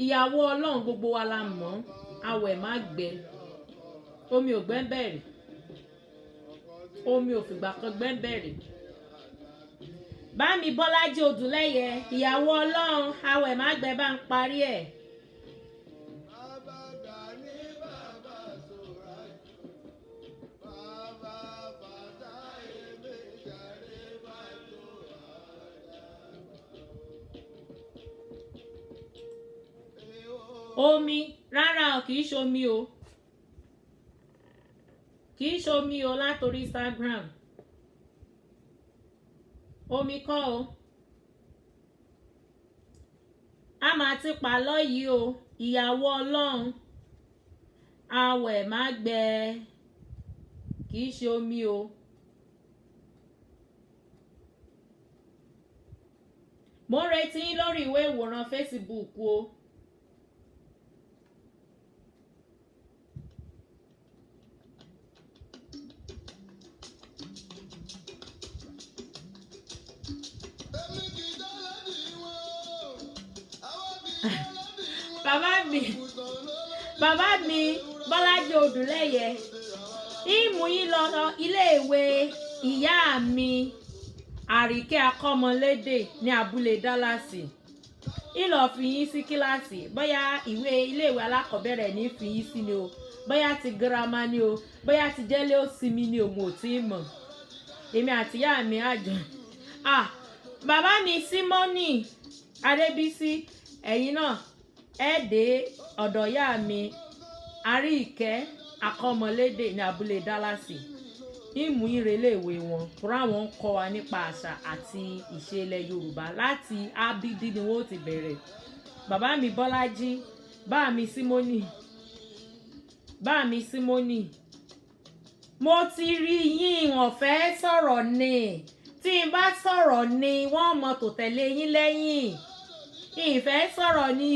Speaker 1: ìyàwó Ọlọ́run gbogbo wa la mọ̀ àwẹ̀ má gbẹ omi ò gbẹ́ bẹ̀rẹ̀ omi ò fìgbà kan gbẹ́ bẹ̀rẹ̀ bá mi Bọ́lájí Odùlẹ́yẹ ìyàwó Ọlọ́run àwẹ̀ má gbẹ bá ń parí ẹ̀. Omi rárá o kì í ṣomi o kì í ṣomi o látòrí Instagram omi kọ́ o a máa ti pàlọ́ yìí o ìyàwó Ọlọ́run àwẹ̀ má gbẹ kì í ṣe omi o mo ń retí yín lórí ìwé ìwòran Facebook o. bàbá mi Bọ́lájí Odùlẹ́yẹ ìmú yín lọ iléèwé ìyá mi Àríkẹ́ Akọ́mọlédè ní abúlé Dálásì ìlọ fi yín sí kíláàsì bóyá ìwé iléèwé alákọ̀ọ́bẹ̀rẹ̀ ní fi yín sí ni o bóyá ti girama ni o bóyá ti jẹ́lé ó sinmi ni òun ò tí ì mọ̀ èmi àti ìyá mi àjọ bàbá mi Símónì Adébísí ẹ̀yin náà ẹ dé ọ̀dọ̀ ìyá mi Àríkẹ́ Akọ́mọlédè ní abúlé Dálásì ìmú ìrẹ̀lẹ̀wé wọn fúnra wọn ń kọ́ wa nípa àṣà àti ìṣe ilẹ̀ Yorùbá láti ábídí ni wọ́n ti bẹ̀rẹ̀ bàbá mi Bọ́lájí bá mi Símónì mo ti rí yín wọ́n fẹ́ sọ̀rọ̀ ni tí n bá sọ̀rọ̀ ni wọ́n mọ tò tẹ̀lé yín lẹ́yìn ìfẹ́ sọ̀rọ̀ ni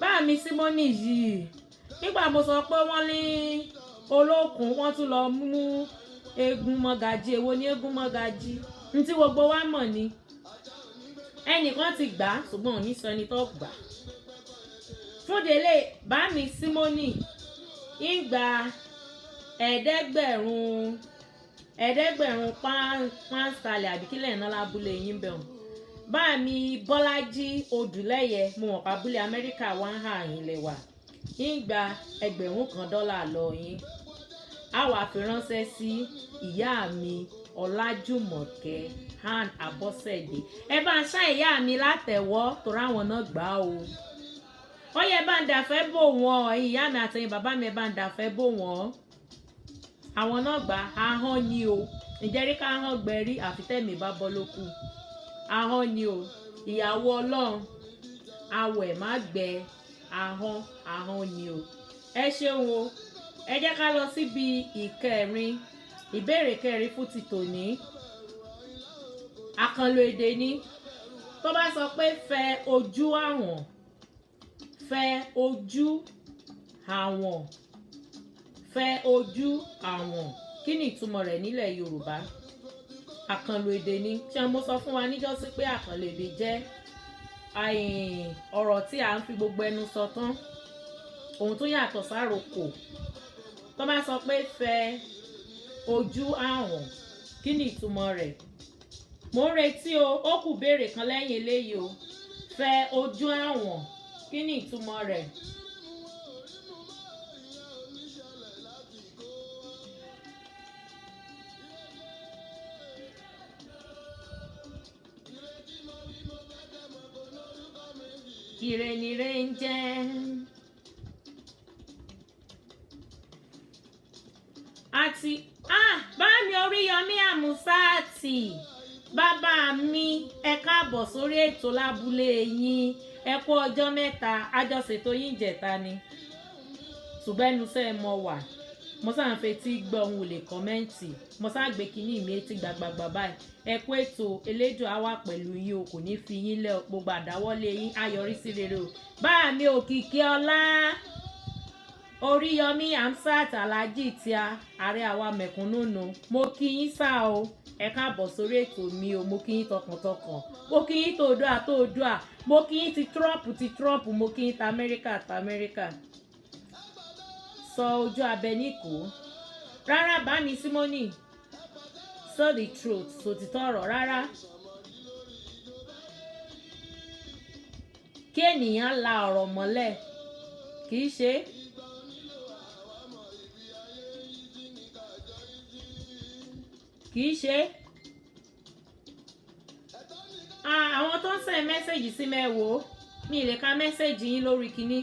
Speaker 1: bá mi Símónì yìí nígbà mo sọ pé wọ́n ní olókùn wọ́n tún lọ mú eégún mọ́gàjí èwo ní eégún mọ́gàjí ní tí gbogbo wa mọ̀ ni ẹnìkan ti gbà á ṣùgbọ́n ò ní sọ ẹni tó gbà á. Fún délé bá mi Símónì ń gba ẹ̀ẹ́dẹ́gbẹ̀rún pánstálì àbí kílẹ̀ iná lábúlé yín bẹ̀rùn. Bá mi Bọ́lájí Odùlẹ́yẹ mo mọ̀ pábúlé Amẹ́ríkà wá ń hà yín lẹ́wà ń gba $1,000 lọ yín. A wà fi ránṣẹ́ sí ìyá mi Ọlájùmọ̀kẹ́ Han Abọ́sẹ̀dé. Ẹ bá ń ṣá ìyá mi látẹ̀wọ́ torí àwọn náà gbà ó. Ó yẹ bá ń dàfẹ́ bò wọ́n ẹ̀yin ìyá mi àtẹ̀yin bàbá mi bá ń dàfẹ́ bò wọ́n. Àwọn náà gbà ahọ́n ni o. Ìjẹ́rí ká ahọ́n gbẹ̀rí àfitẹ́mi bá bọ́ lókù. Ahọ́n ni o. Ìyàwó Ọlọ́run awẹ̀ má gbẹ ahọ́n ni o. Ẹ ṣeun o. Ẹ jẹ́ ká lọ síbi ìkẹrin ìbéèrè kẹrin fún ti tòní. Àkànlò èdè ni tó bá sọ pé fẹ ojú àwọn fẹ ojú àwọn fẹ ojú àwọn kí ni ìtumọ̀ rẹ̀ nílẹ̀ Yorùbá? Àkànlò èdè ni ṣé mo sọ fún wa níjọ́sí pé àkànlò èdè jẹ́ ọ̀rọ̀ tí a ń fi gbogbo ẹnu sọ tán ohun tó yàtọ̀ sáròkò. Tó bá sọ pé fẹ ojú àwọn kí ni ìtumọ̀ rẹ̀? Mo ń retí o, ó kù béèrè kan lẹ́yìn eléyìí o. Fẹ ojú àwọn kí ni ìtumọ̀ rẹ̀? Ire ni re ń jẹ́. Àti bá mi Oríyọmí Àmúsáàtì bàbá mi ẹ káàbọ̀ sórí ètò lábúlé yín. Ẹ kú ọjọ́ mẹ́ta àjọṣètò yín jẹ̀ta ni ṣùgbọ́n ẹnu sẹ́ mọ wà mo sáà ń fetí gbọ́ ohun ò lè kọ́mẹ́ǹtì mo sáà gbé kínní mi etí gbàgbàgbà báyìí. Ẹ kú ètò elédùn á wà pẹ̀lú yín o kò ní fi yín lẹ̀ gbogbo àdáwọ́lé yín á yọrí sí rere o. Bá mi Òkìkí ọlá Oríyọmí Amsat Alhaji tí ààrẹ àwa mẹ̀kúnnù nù mo kí yín sá o. Ẹ káàbọ̀ sórí ètò mi o mo kí yín tọkàntọkàn mo kí yín tòódùà mo kí yín ti Trump mo kí yín t'Amẹ́ríkà sọ ojú abẹ níkò rárá bá mi Símónì so the truth sòtítọ́ ọ̀rọ̀ rárá. Kí ènìyàn la ọ̀rọ̀ mọ́lẹ̀ kì í ṣe àwọn tó ń send mẹ́sẹ̀gì sí mẹ́wòó mi lè ka mẹ́sẹ̀gì yín lórí kinní.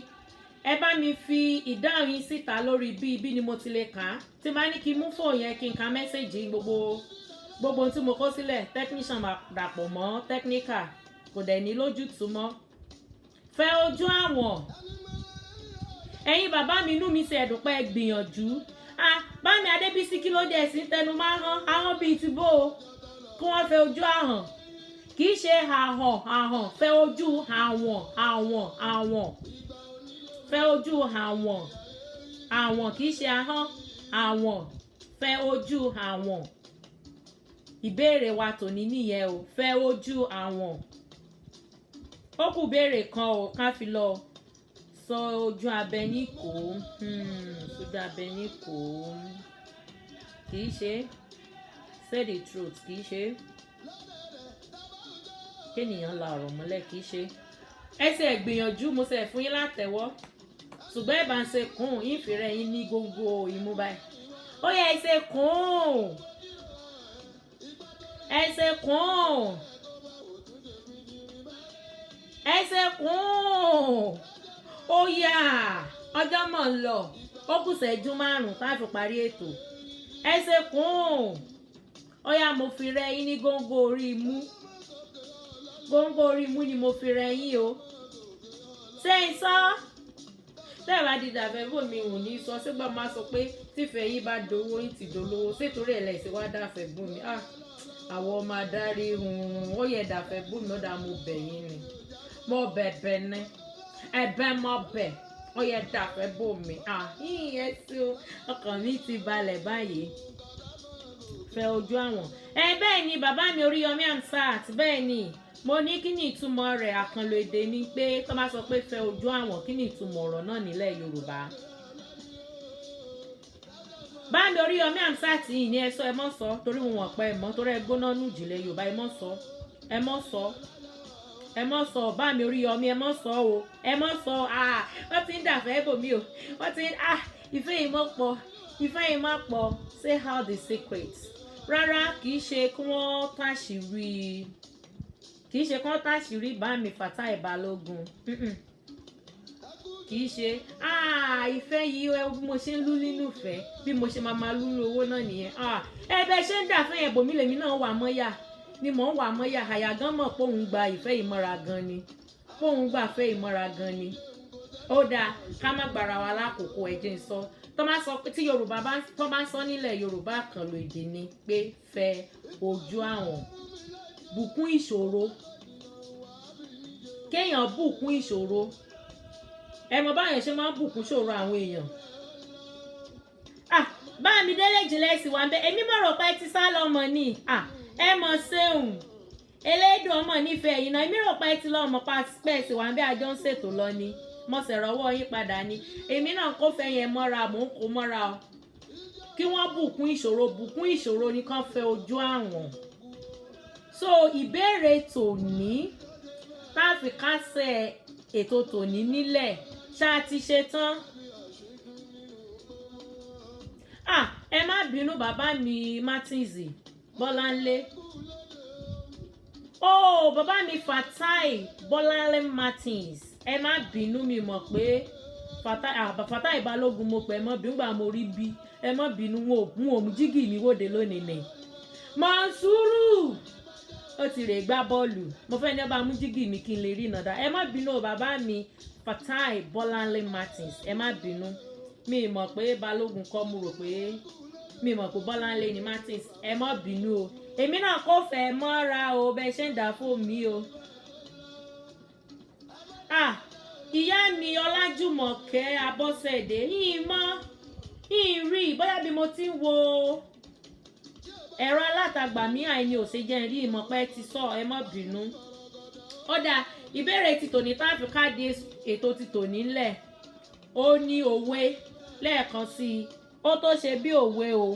Speaker 1: Ẹ bá mi fi ìdáhùn yín síta lórí bí ni mo ti lè kà á. Tí bá ní kí n mú fóònù yẹn kí n ka mẹ́sẹ̀gì gbogbo tí mo kó sílẹ̀ technician máa dàpọ̀ mọ́ technical kò dẹ̀ ní lójútùú mọ́. Fẹ ojú àwọn ẹ̀yin bàbá mi inú mi ṣe ẹ̀dùnpẹ́ gbìyànjú. Bá mi Adébísí kí ló dé ẹ̀sìn tẹnu máa hàn ahọ́n bíi ti bó o kí wọ́n fẹ ojú àhàn kì í ṣe àhàn fẹ ojú àwọn fẹ ojú àwọn kì í ṣe ahọ́n àwọn fẹ ojú àwọn. Ìbéèrè wa tòní nìyẹn o fẹ ojú àwọn. Ó kù béèrè kan o ká fi lọ sọ ojú abẹ níkò ojú abẹ níkò kì í ṣe say the truth kì í ṣe kéèyàn la ọ̀rọ̀ mọ́lẹ̀ kì í ṣe. Ẹsẹ̀ gbìyànjú mo ṣe fún yín látẹ̀wọ́ ṣùgbọ́n ẹ̀ bá ń ṣe kùn ìfìrẹ́ yín ní gbogbo ìmú báyìí. Ó yẹ ẹsẹ̀ kùn ẹsẹ̀ kùn ó yá ọjọ́ mọ̀ ń lọ ó kù ṣẹ́jú 5 tá a fi parí ètò. Ẹsẹ̀ kùn ó yá mo fi rẹ yín ní góńgó orí imú ni mo fi rẹ yín o. Ṣé ń sọ tẹ́ẹ̀ bá di dàbẹ́ bò mí ò ní sọ sígbà máa sọ pé tífẹ̀ẹ́ yín bá dowó yín ti dolówó sétorí ẹ̀ lẹ́sìn wá dàfẹ́ bò mí. Àwọn ọmọ adarí ó yẹ dàfẹ́ bò mí ó dà mo bẹ̀ yín ni mo bẹ̀bẹ̀ ni ẹ̀bẹ̀ mo bẹ̀ ó yẹ dàfẹ́ bò mí. Yíyẹn tí ọkàn mi ti balẹ̀ báyìí. Fẹ ojú àwọn bẹ́ẹ̀ ni bàbá mi Oríyọmí Amsat bẹ́ẹ̀ ni mo ní kí ni ìtumọ̀ rẹ̀ àkànlò èdè ni pé tó bá sọ pé fẹ́ ojú àwọn kí ni ìtumọ̀ ọ̀rọ̀ náà nílẹ̀ Yorùbá. Báńdì Oríyọmí Hamzat yìí ni ẹ sọ ẹ mọ́ sọ torí wọn wọ̀n pẹ́ ẹ mọ́ torí ẹ gbóná nù jìnlẹ̀ Yorùbá ẹ mọ́ sọ ẹ mọ́ sọ ẹ mọ́ sọ Báńdì Oríyọmí ẹ mọ́ sọ o ẹ mọ́ sọ wọ́n ti ń dàfẹ́ bòmí o wọ́n ti ń ìfẹ́ yìí mọ́ pọ̀ ìfẹ́ yìí má pọ̀ say how the secret rárá kì í ṣe kí wọ́n táṣìírí kì í ṣe kí wọ́n táṣìírí Bámi Fatai Balógun kì í ṣe ìfẹ́ yìí bí mo ṣe ń lú nínú ìfẹ́ bí mo ṣe máa lú owó náà nìyẹn ẹbẹ ṣe ń dàfẹ́ yẹn bòmí lèmi náà wà mọ́yà ni mò ń wà mọ́yà àyà gan mọ̀ pé òun gba ìfẹ́ ìmọ̀ra gan ni pé òun gbà fẹ́ ìmọ̀ra gan ni ó dáa ká má gbára wa lákòókò ẹ̀jẹ̀ ń sọ tó máa sọ pé tí Yorùbá bá tó máa sọ nílẹ̀ Yorùbá kan lo èdè ni pé fẹ́ ojú àwọn bùkún ìṣòro kéèyàn bùkún ìṣòro ẹ mọ báyẹn ṣe máa ń bùkún ṣòro àwọn èèyàn Bámi Délé Ìjìnlẹ̀ sì wà ń bẹ èmi mọ̀ rò pé ti sá lọ́mọ ni ẹ mọ̀ ṣeun elédùn ọmọ nífẹ̀ẹ́ yìí náà èmi rò pé ti lọ́mọ pàṣípẹ́ẹ̀sì wà ń bẹ àjọ ń ṣètò lọ ni mo sì rọ́wọ́ yín padà ni èmi náà kò fẹ́ yẹn mọ́ra mò ń kó mọ́ra o kí wọ́n bùkún ìṣòro ni kàn fẹ́ ojú àwọn. So ìbéèrè tòní tá a fi kásẹ̀ ètò tòní nílẹ̀ ṣá ti ṣe tán. Ẹ má bínú bàbá mi Martins Bọ́láńlé bàbá mi Fatai Bọ́láńlé Martins ẹ má bínú mi mọ̀ pé Fatai Balógun mo pẹ̀ mọ́ bínú gbà mo rí bí ẹ má bínú wọn ò mú jígì mi wòde lónìí nì Mọ̀nsúrù ó ti rè gbá bọ́ọ̀lù mo fẹ́ ní ọba mú jígì mi kí n lè rí ìnàdá ẹ má bínú bàbá mi Fatai Bọ́láńlé Martins ẹ má bínú mi mọ̀ pé Balógun kọ́ mo rò pé mi mọ̀ pé Bọ́láńlé ni Martins ẹ má bínú o èmi náà kò fẹ́ mọ́ra o bẹ́ẹ̀ ṣe ń dà fún mi o. Ìyá mi Ọlájùmọ̀kẹ́ Abọ́sẹ̀dé yìí rí bóyá bí mo ti ń wo ẹ̀rọ alátagbà mi àìní ò ṣe jẹ́ rí ìmọ̀pẹ́ ti sọ ẹ má bínú. Ó dáa ìbéèrè ti tòní táàfin káàdì ètò ti tòní ńlẹ̀ ó ní òwe lẹ́ẹ̀kan sí i ó tó ṣe bí òwe o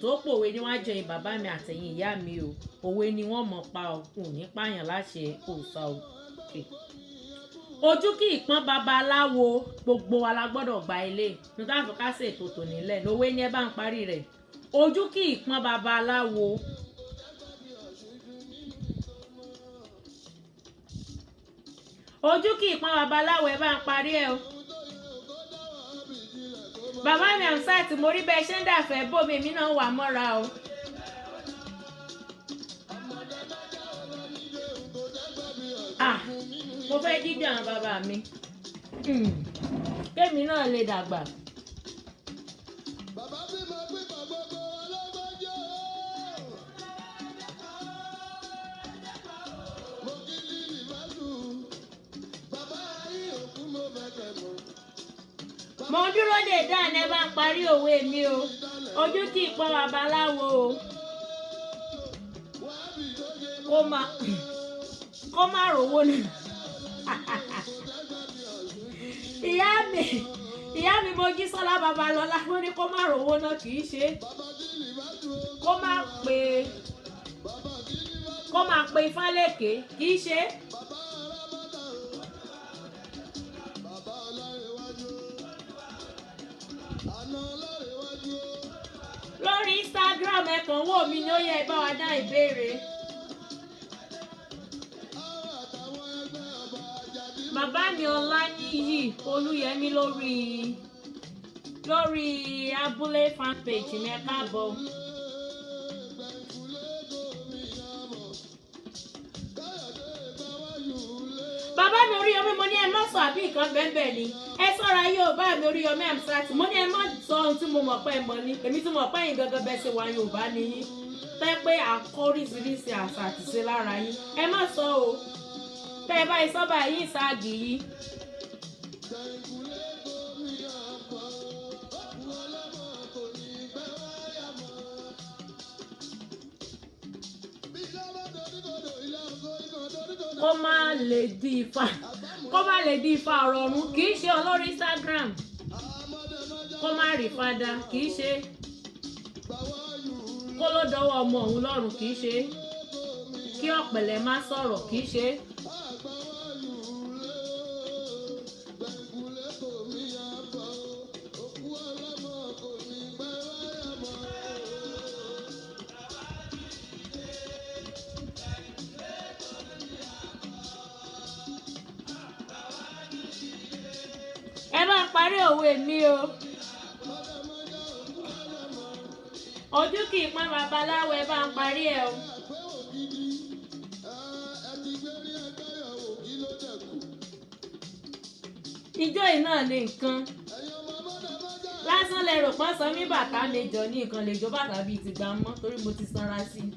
Speaker 1: tó pòwe níwájú ẹ̀yin bàbá mi àtẹ̀yìn ìyá mi o òwe ni wọ́n mọ̀ pa ò ní pààyàn láṣẹ òòṣà òkè. Ojú kì í pọ́n babaláwo gbogbo wa la gbọ́dọ̀ gba ilé ní táàfin ká ṣe ètò tòní ńlẹ̀ lówé ní ẹ bá ń parí rẹ̀ ojú kì í pọ́n babaláwo. Ojú kì í pọ́n babaláwo ẹ bá ń parí ẹ o. Bàbá mi Hamzat mo rí bẹ́ẹ̀ ṣe ń dàfẹ́ bómi èmi náà wà mọ́ra o. Mo fẹ́ dídí àwọn bàbá mi kémi náà lè dàgbà. Mo dúró dè dáná ẹ bá ń parí òwe mi o ojú kì í pọ́n babaláwo o kó má rówó ni ìyá mi Mojísọ́lá Babalọ́lá wọ́n ní kó má rówó náà kì í ṣe kó má pe Ifálékè kì í ṣe. Lórí Instagram ẹ kàn wò mí ní ó yẹ bá wa dá ìbéèrè. Bàbá mi Ọláníyì Olúyẹmí lórí abúlé fanpage mi ẹ káàbọ̀. Bàbá mi Oríyọmí mo ní ẹ má sọ àbí nǹkan bẹ́ẹ̀ ni ẹ sọ́ra yóò bá mi Oríyọmí Hamzat mo ní ẹ má sọ ohun tí mo mọ̀ pé ẹ mọ̀ ni èmi tí mo mọ̀ pé ẹ̀yin gangan bẹ́ẹ̀ ṣe wà Yorùbá ni yín tẹ́ pé àkóríṣiríṣi àṣà àti ṣe lára yín ẹ má sọ o tẹ́ ẹ bá ìsọ́ba yín ṣáàgì yìí. kó má lè di Ifá ọ̀rọ̀ ọ̀run kì í ṣe olórí Instagram kó má rí fada kì í ṣe kó ló dọwọ́ ọmọ òun lọ́rùn kì í ṣe kí ọ̀pẹ̀lẹ̀ má sọ̀rọ̀ kì í ṣe. Ẹ bá parí òwe mi o. Ojú kì í pọ́n babaláwo, ẹ bá ń parí ẹ o. Ijó yìí náà ní nǹkan. Lásán lẹ rò pọ́n sọ mí bàtà méjọ ní nǹkan lè jó bàtà bíi ti gbà mọ́ torí mo ti sanra sí i.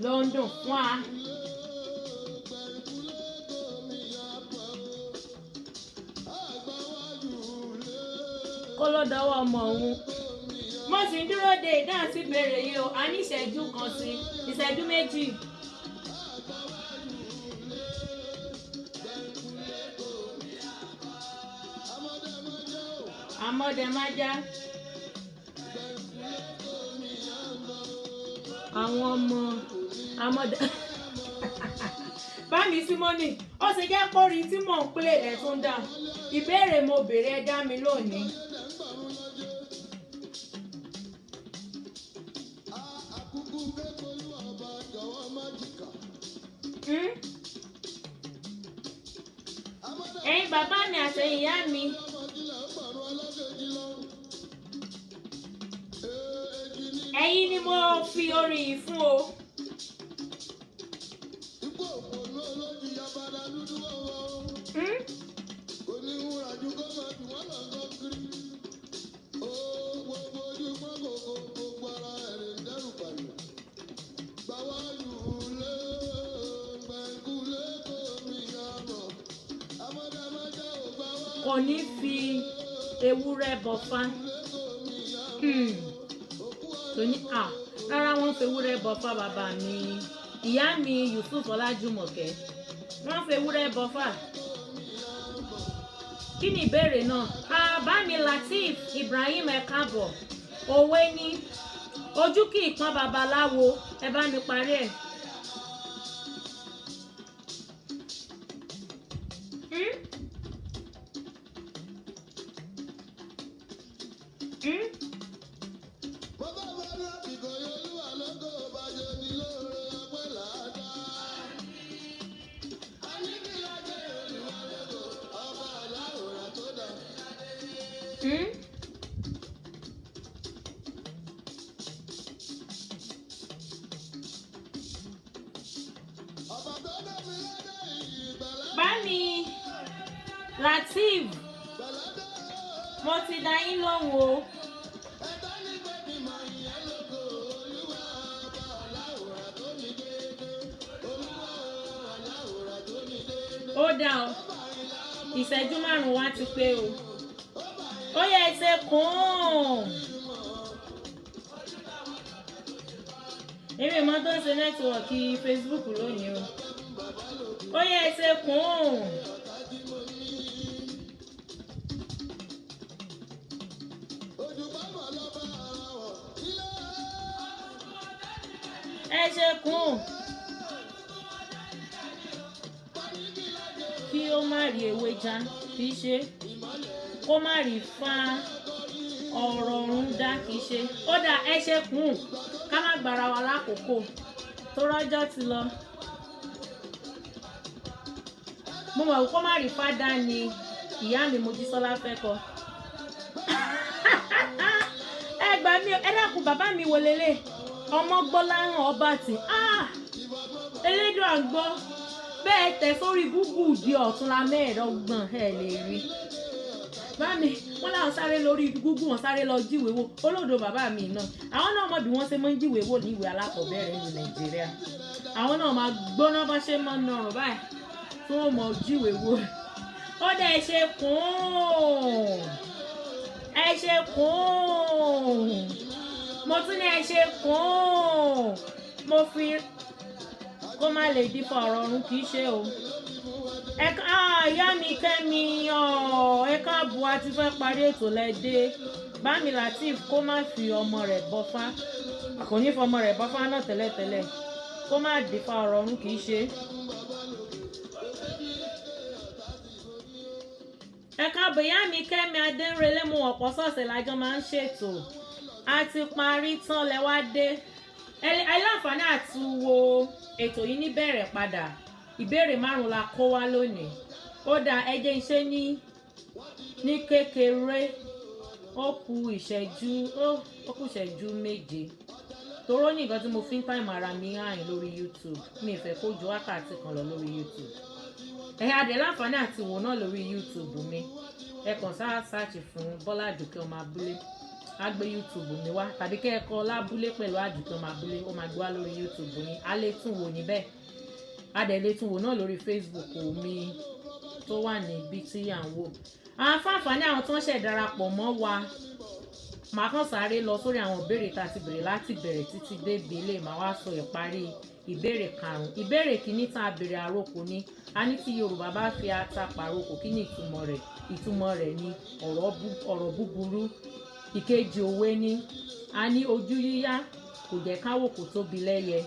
Speaker 1: Ló ń dùn fún wa. Kó ló dọwọ́ ọmọ òun. Mo sì ń dúró de ìdáhùn sí ìbéèrè yìí o. A ní ìṣẹ́jú kan sí ìṣẹ́jú méjì. Amọ́dẹ̀májá. Àwọn ọmọ amọ́dẹ. Bámi Símọ́nì, ó ṣe jẹ́ pórí tí mò ń pè ẹ̀ tún dà. Ìbéèrè mo béèrè ẹ dá mi lónìí. Ẹ̀yin bàbá mi àti ìyá mi. Ẹ̀yin ni mo fi orin yìí fún o. Kò ní fi ewúrẹ́ bọ̀fá. Tòní rárá wọ́n fi ewúrẹ́ bọ̀fá bàbá mi. Ìyá mi Yusuf Ọlájùmọ̀kẹ́. Wọ́n fi ewúrẹ́ bọ̀fá. Kí ni ìbéèrè náà? Bá mi Lateef Ibrahim ẹ káàbọ̀. Òwe ni ojú kì í pọ́n babaláwo. Ẹ bá mi parí ẹ̀. Bámi Lateef, mo ti dá yín lóhùn o. Ó dá o, ìṣẹ́jú márùn-ún wá ti pé o. Ó yẹ ẹsẹ̀ kún. Èmi mọ́ tó ń ṣe nẹ́tíwọ̀kì Facebook lónìí o. Ó yẹ ẹsẹ̀ kún. Ẹsẹ̀ kún. Kí ó má rí ewé já kì í ṣe. Kó má rí fá ọ̀rọ̀ ọ̀run dá kì í ṣe. Ó dá ẹsẹ̀ kún. Ká má gbára wa lákòókò. Tó rọ́jọ́ ti lọ. Mo mọ̀ kó má rí fádá ni ìyá mi Mojísọ́lá fẹ́ kọ. Ẹ gbà mí ẹ dákun bàbá mi wò lélẹ̀ ọmọ Gbọ́láhàn Ọbàtì elédùn àgbọ́ bẹ́ẹ̀ tẹ̀ sórí Google di ọ̀túnla mẹ́ẹ̀ẹ́dọ́gbọ̀n ẹ lè rí. Bámi wọ́n láwọn sáré lórí Google wọn sáré lọ jíwèé wò olódò bàbá mi náà àwọn náà mọ̀ bí wọ́n ṣe máa ń jíwèé wò ní ìwé alákọ̀ọ́bẹ̀rẹ̀ ní Nàìjíríà àwọn náà máa gbóná bá ṣe máa ń nọrùn báyìí tí wọ́n mọ̀ jíwèé wò. Ó dẹ̀ ẹ ṣe kún ẹ ṣe kún mo tún ní ẹ ṣe kàn mo fi kó má lè di fa ọ̀rọ̀ ọ̀run kì í ṣe o. Ìyá mi Kẹ́mi ẹ káàbọ̀ àti fẹ́ parí ètò lẹ́dẹ́ Bámi Lateef kó má fi ọmọ rẹ̀ bọ́fá kò ní fọmọ rẹ̀ bọ́fá náà tẹ́lẹ̀tẹ́lẹ̀ kó má di fa ọ̀rọ̀ ọ̀run kì í ṣe. ẹ káàbọ̀ ìyá mi Kẹ́mi Adéńrelé mo ọ̀pọ̀ sọ̀sẹ̀ lájọ máa ń ṣètò a ti parí tán lẹ́wà dé aláǹfààní àti wo ètò yìí níbẹ̀rẹ̀ padà ìbéèrè 5 la kó wá lónìí ó dá ẹ jẹ́ iṣẹ́ ní kékeré ó kù ìṣẹ́jú 7 toró ní nǹkan tí mo fi ń táìmù ara mi hàn lórí YouTube mi ì fẹ́ kó ju wákàtí kan lọ lórí YouTube adé láǹfààní àti wò náà lórí YouTube mi ẹ kàn sáàchì fún Bọ́lá Àdùkẹ́ Ọmọ Abúlé á gbé YouTube mi wá tàbí kẹ́ ẹ kọ lábúlé pẹ̀lú Àdùkẹ́ Ọmọ Abúlé ó máa gbé wá lórí YouTube yín á lè tún wò níbẹ̀ á dẹ̀ lè tún wò náà lórí Facebook mi tó wà níbi tí à ń wò. Àǹfààní àwọn tó ń ṣẹ̀ darapọ̀ mọ́ wa màá kàn sáré lọ sórí àwọn ìbéèrè tá a ti bèrè láti bẹ̀rẹ̀ títí dé ìbílẹ̀ màá wá sọ ìparí ìbéèrè 5. ìbéèrè kìíní tá a bèrè àròkò ni a ní tí Yorùbá bá fi ata pàrokò kí ni ìtumọ̀ rẹ̀ ni ọ̀rọ̀ búburú. Ìkejì òwe ni a ní ojú yíyá kò jẹ́ káwò kò tóbi lẹ́yẹ.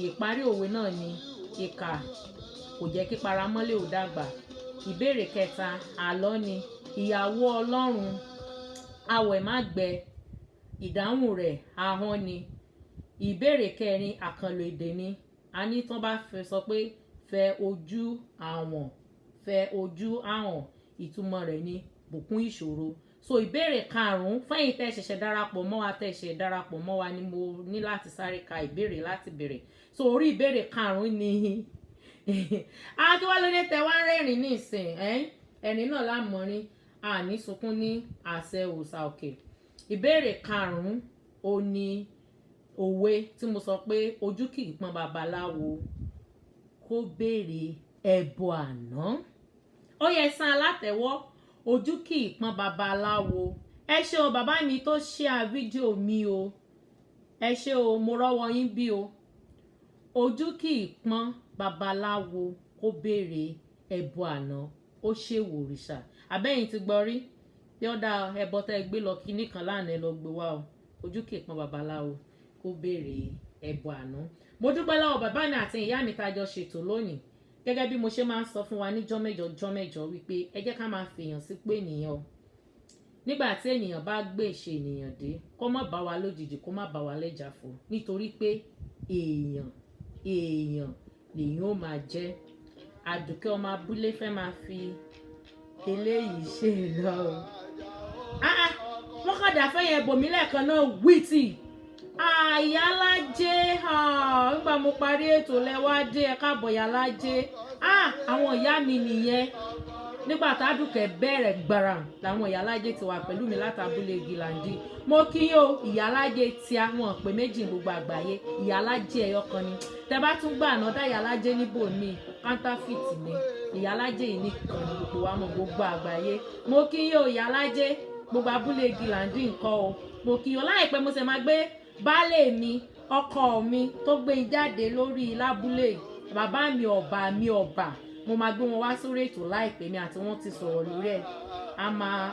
Speaker 1: Ìparí òwe náà ni ìkà kò jẹ́ kí paramọ́lẹ̀ ò dàgbà. Ìbéèrè 3 àlọ́ ni ìyàwó Ọlọ́run awẹ̀ má gbẹ ìdáhùn rẹ̀ ahọ́n ni. Ìbéèrè 4 àkànlò èdè ni a ní tán bá fẹ́ sọ pé fẹ ojú àwọn ìtumọ̀ rẹ̀ ni bùkún ìṣòro. So ìbéèrè 5 fẹ́yìn tẹ́ ṣẹ̀ṣẹ̀ darapọ̀ mọ́ wa ni mo ní láti sáré ka ìbéèrè láti bẹ̀rẹ̀. So orí ìbéèrè 5 ni akíwálódé tẹ wá rẹ́rìn ní ìsìn ẹ̀rín náà lámọ̀rin àní sunkún ní àṣẹ òòṣà òkè. Ìbéèrè 5 ó ní òwe tí mo sọ pé ojú kì í pọ́n babaláwo kó béèrè ẹbọ àná. Ó yẹ san alátẹ̀wọ́ ojú kì í pọ́n babaláwo. Ẹ ṣé o bàbá mi tó share fídíò mi o ẹ ṣé o mo rọ́wọ́ yín bí o. Ojú kì í pọ́n babaláwo kó béèrè ẹbọ àná ó ṣèwò òrìṣà. Àbẹ́yìn ti gbọ́ rí bí ọ̀dà ẹbọ tẹ́ gbé lọ kíní kan lánàá ẹ lọ gbé wá o ojú kì í pọ́n babaláwo kó béèrè ẹbọ àná. Mo dúpẹ́ lọ́wọ́ bàbá mi àti ìyá mi tá jọ ṣètò lónìí gẹ́gẹ́ bí mo ṣe máa ń sọ fún wa ní jọ́mẹ́jọ wípé ẹ jẹ́ ká máa fèèyàn sí pé ènìyàn o nígbà tí ènìyàn bá gbé ìṣe ènìyàn dé kó má bá wa lójijì kó má bá wa lẹ́jà fò nítorí pé èèyàn lèyìn ó máa jẹ́. Àdùkẹ́ Ọmọ Abúlé fẹ́ máa fi eléyìí ṣe lọ o. Wọ́n kọ̀dà fẹ́ yẹn bòmí lẹ́ẹ̀kan náà wíìtì Ìyálájé nígbà mo parí ètò lẹ́wádé ẹ káàbọ̀ Ìyálájé àwọn ìyá mi nìyẹn nígbà tádùkẹ́ bẹ̀rẹ̀ gbàrà làwọn Ìyálájé ti wà pẹ̀lú mi látàbúlé Gìlàndì. Mo kí yín o Ìyálájé tí àwọn pé méjì gbogbo àgbáyé Ìyálájé ẹyọ kan ni tẹ bá tún gbà náà dá Ìyálájé níbò ní counterfeit ni Ìyálájé yìí nìkan ni gbogbo wa mọ̀ gbogbo àgbáyé. Mo kí yín o Ìyálájé gbogbo abúlé Gìlàndì nǹkan o mo kí yín o láìpẹ́ mo ṣe máa gbé baálé mi ọkọ mi tó gbé jáde lórí lábúlé bàbá mi ọba mo máa gbé wọn wá sórí ètò láìpẹ́ mi àti wọn ti sọ̀rọ̀ lórí ẹ̀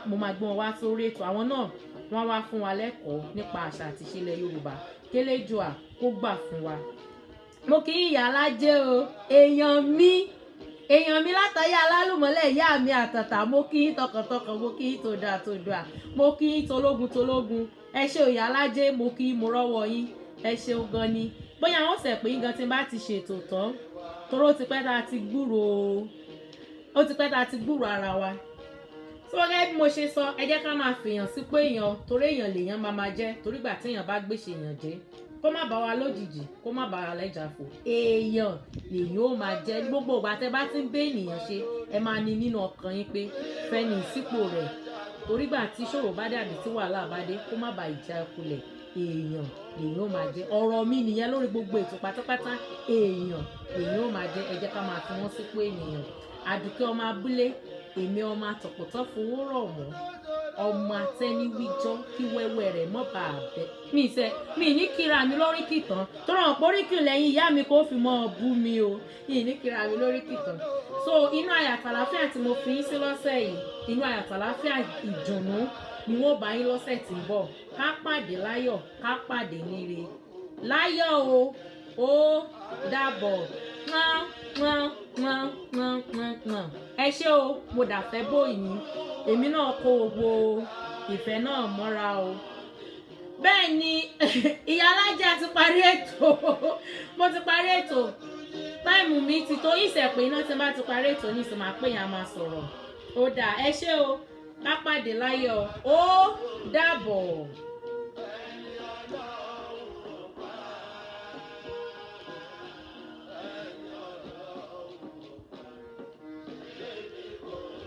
Speaker 1: mo máa gbé wọn wá sórí ètò àwọn náà wọ́n wá fún wa lẹ́kọ̀ọ́ nípa àṣà àti ìṣẹ̀lẹ̀ Yorùbá kéléjòà kó gbà fún wa. Mo kí Ìyálájé o èèyàn mi látàyè alálùmọ́lẹ̀ ìyá mi àtàtà mo kí tọkàntọkàn mo kí tòdà mo kí tológun ẹ ṣé o Ìyálájé mo kí mo rọ́wọ́ yín ẹ ṣeun gan ni. Bóyá wọ́n sẹ̀ pé gan tí n bá ti ṣètò tán toró ti pẹ́ tá a ti gbúrò ara wa. Tó gẹ́gẹ́ bí mo ṣe sọ ẹ jẹ́ ká máa fèèyàn sí pé èèyàn torí èèyàn lèèyàn máa jẹ́ torí gbà tí èèyàn bá gbèsè èèyàn jẹ́ kó má bá wa lójijì kó má bá wa lẹ́jà fò èèyàn lèèyàn ó máa jẹ́ gbogbo ìgbà tẹ́ bá ti ń bẹ́ ènìyàn ṣe ẹ máa ní nínú ọkàn yín pé fẹ́ni ìsípò rẹ̀ torí gbà tí ṣòro bá dàbí tí wàhálà bá dé kó má bá ìjà kulẹ̀ èèyàn lèèyàn ó máa jẹ́. Ọ̀rọ̀ mi nìyẹn lórí gbogbo ètò pátápátá èèyàn lèèyàn ó máa jẹ́ ẹ jẹ́ ká máa fi wọ́n sípò ènìyàn. Àdùkẹ́ Ọmọ Abúlé èmi ọmọ àtọ̀pọ̀tọ̀ fowó rọ̀ wọ́n ọmọ atẹ́niwíjọ́ kí wẹ́wẹ́ rẹ̀ mọ́ bá a bẹ́. mi ní kíra mi lóríkì tán tó ràn pé oríkì lẹ́yìn ìyá mi kò fi mọ́ ọ bú mi o mi ní kíra mi lóríkì tán. So inú àyàtàláfíà tí mo fi yín sí lọ́sẹ̀ yìí inú àyàtàláfíà ìdùnnú ni wọ́n bá yín lọ́sẹ̀ tí ń bọ̀ ká pàdé láyọ̀ ká pàdé níre láyọ̀ o ó dàbọ̀ ẹ ṣé o mo dàfẹ́ bóyìí èmi náà kó gbogbo ìfẹ́ náà mọ́ra o. bẹ́ẹ̀ ni ìyá alájà ti parí ètò mo ti parí ètò táìmù mi ti tó ìṣẹ̀pẹ̀ iná tí n bá ti parí ètò ní ìsìn máa pè yàn máa sọ̀rọ̀ ó dà ẹ ṣé o ká pàdé láyọ̀ ó dàbọ̀.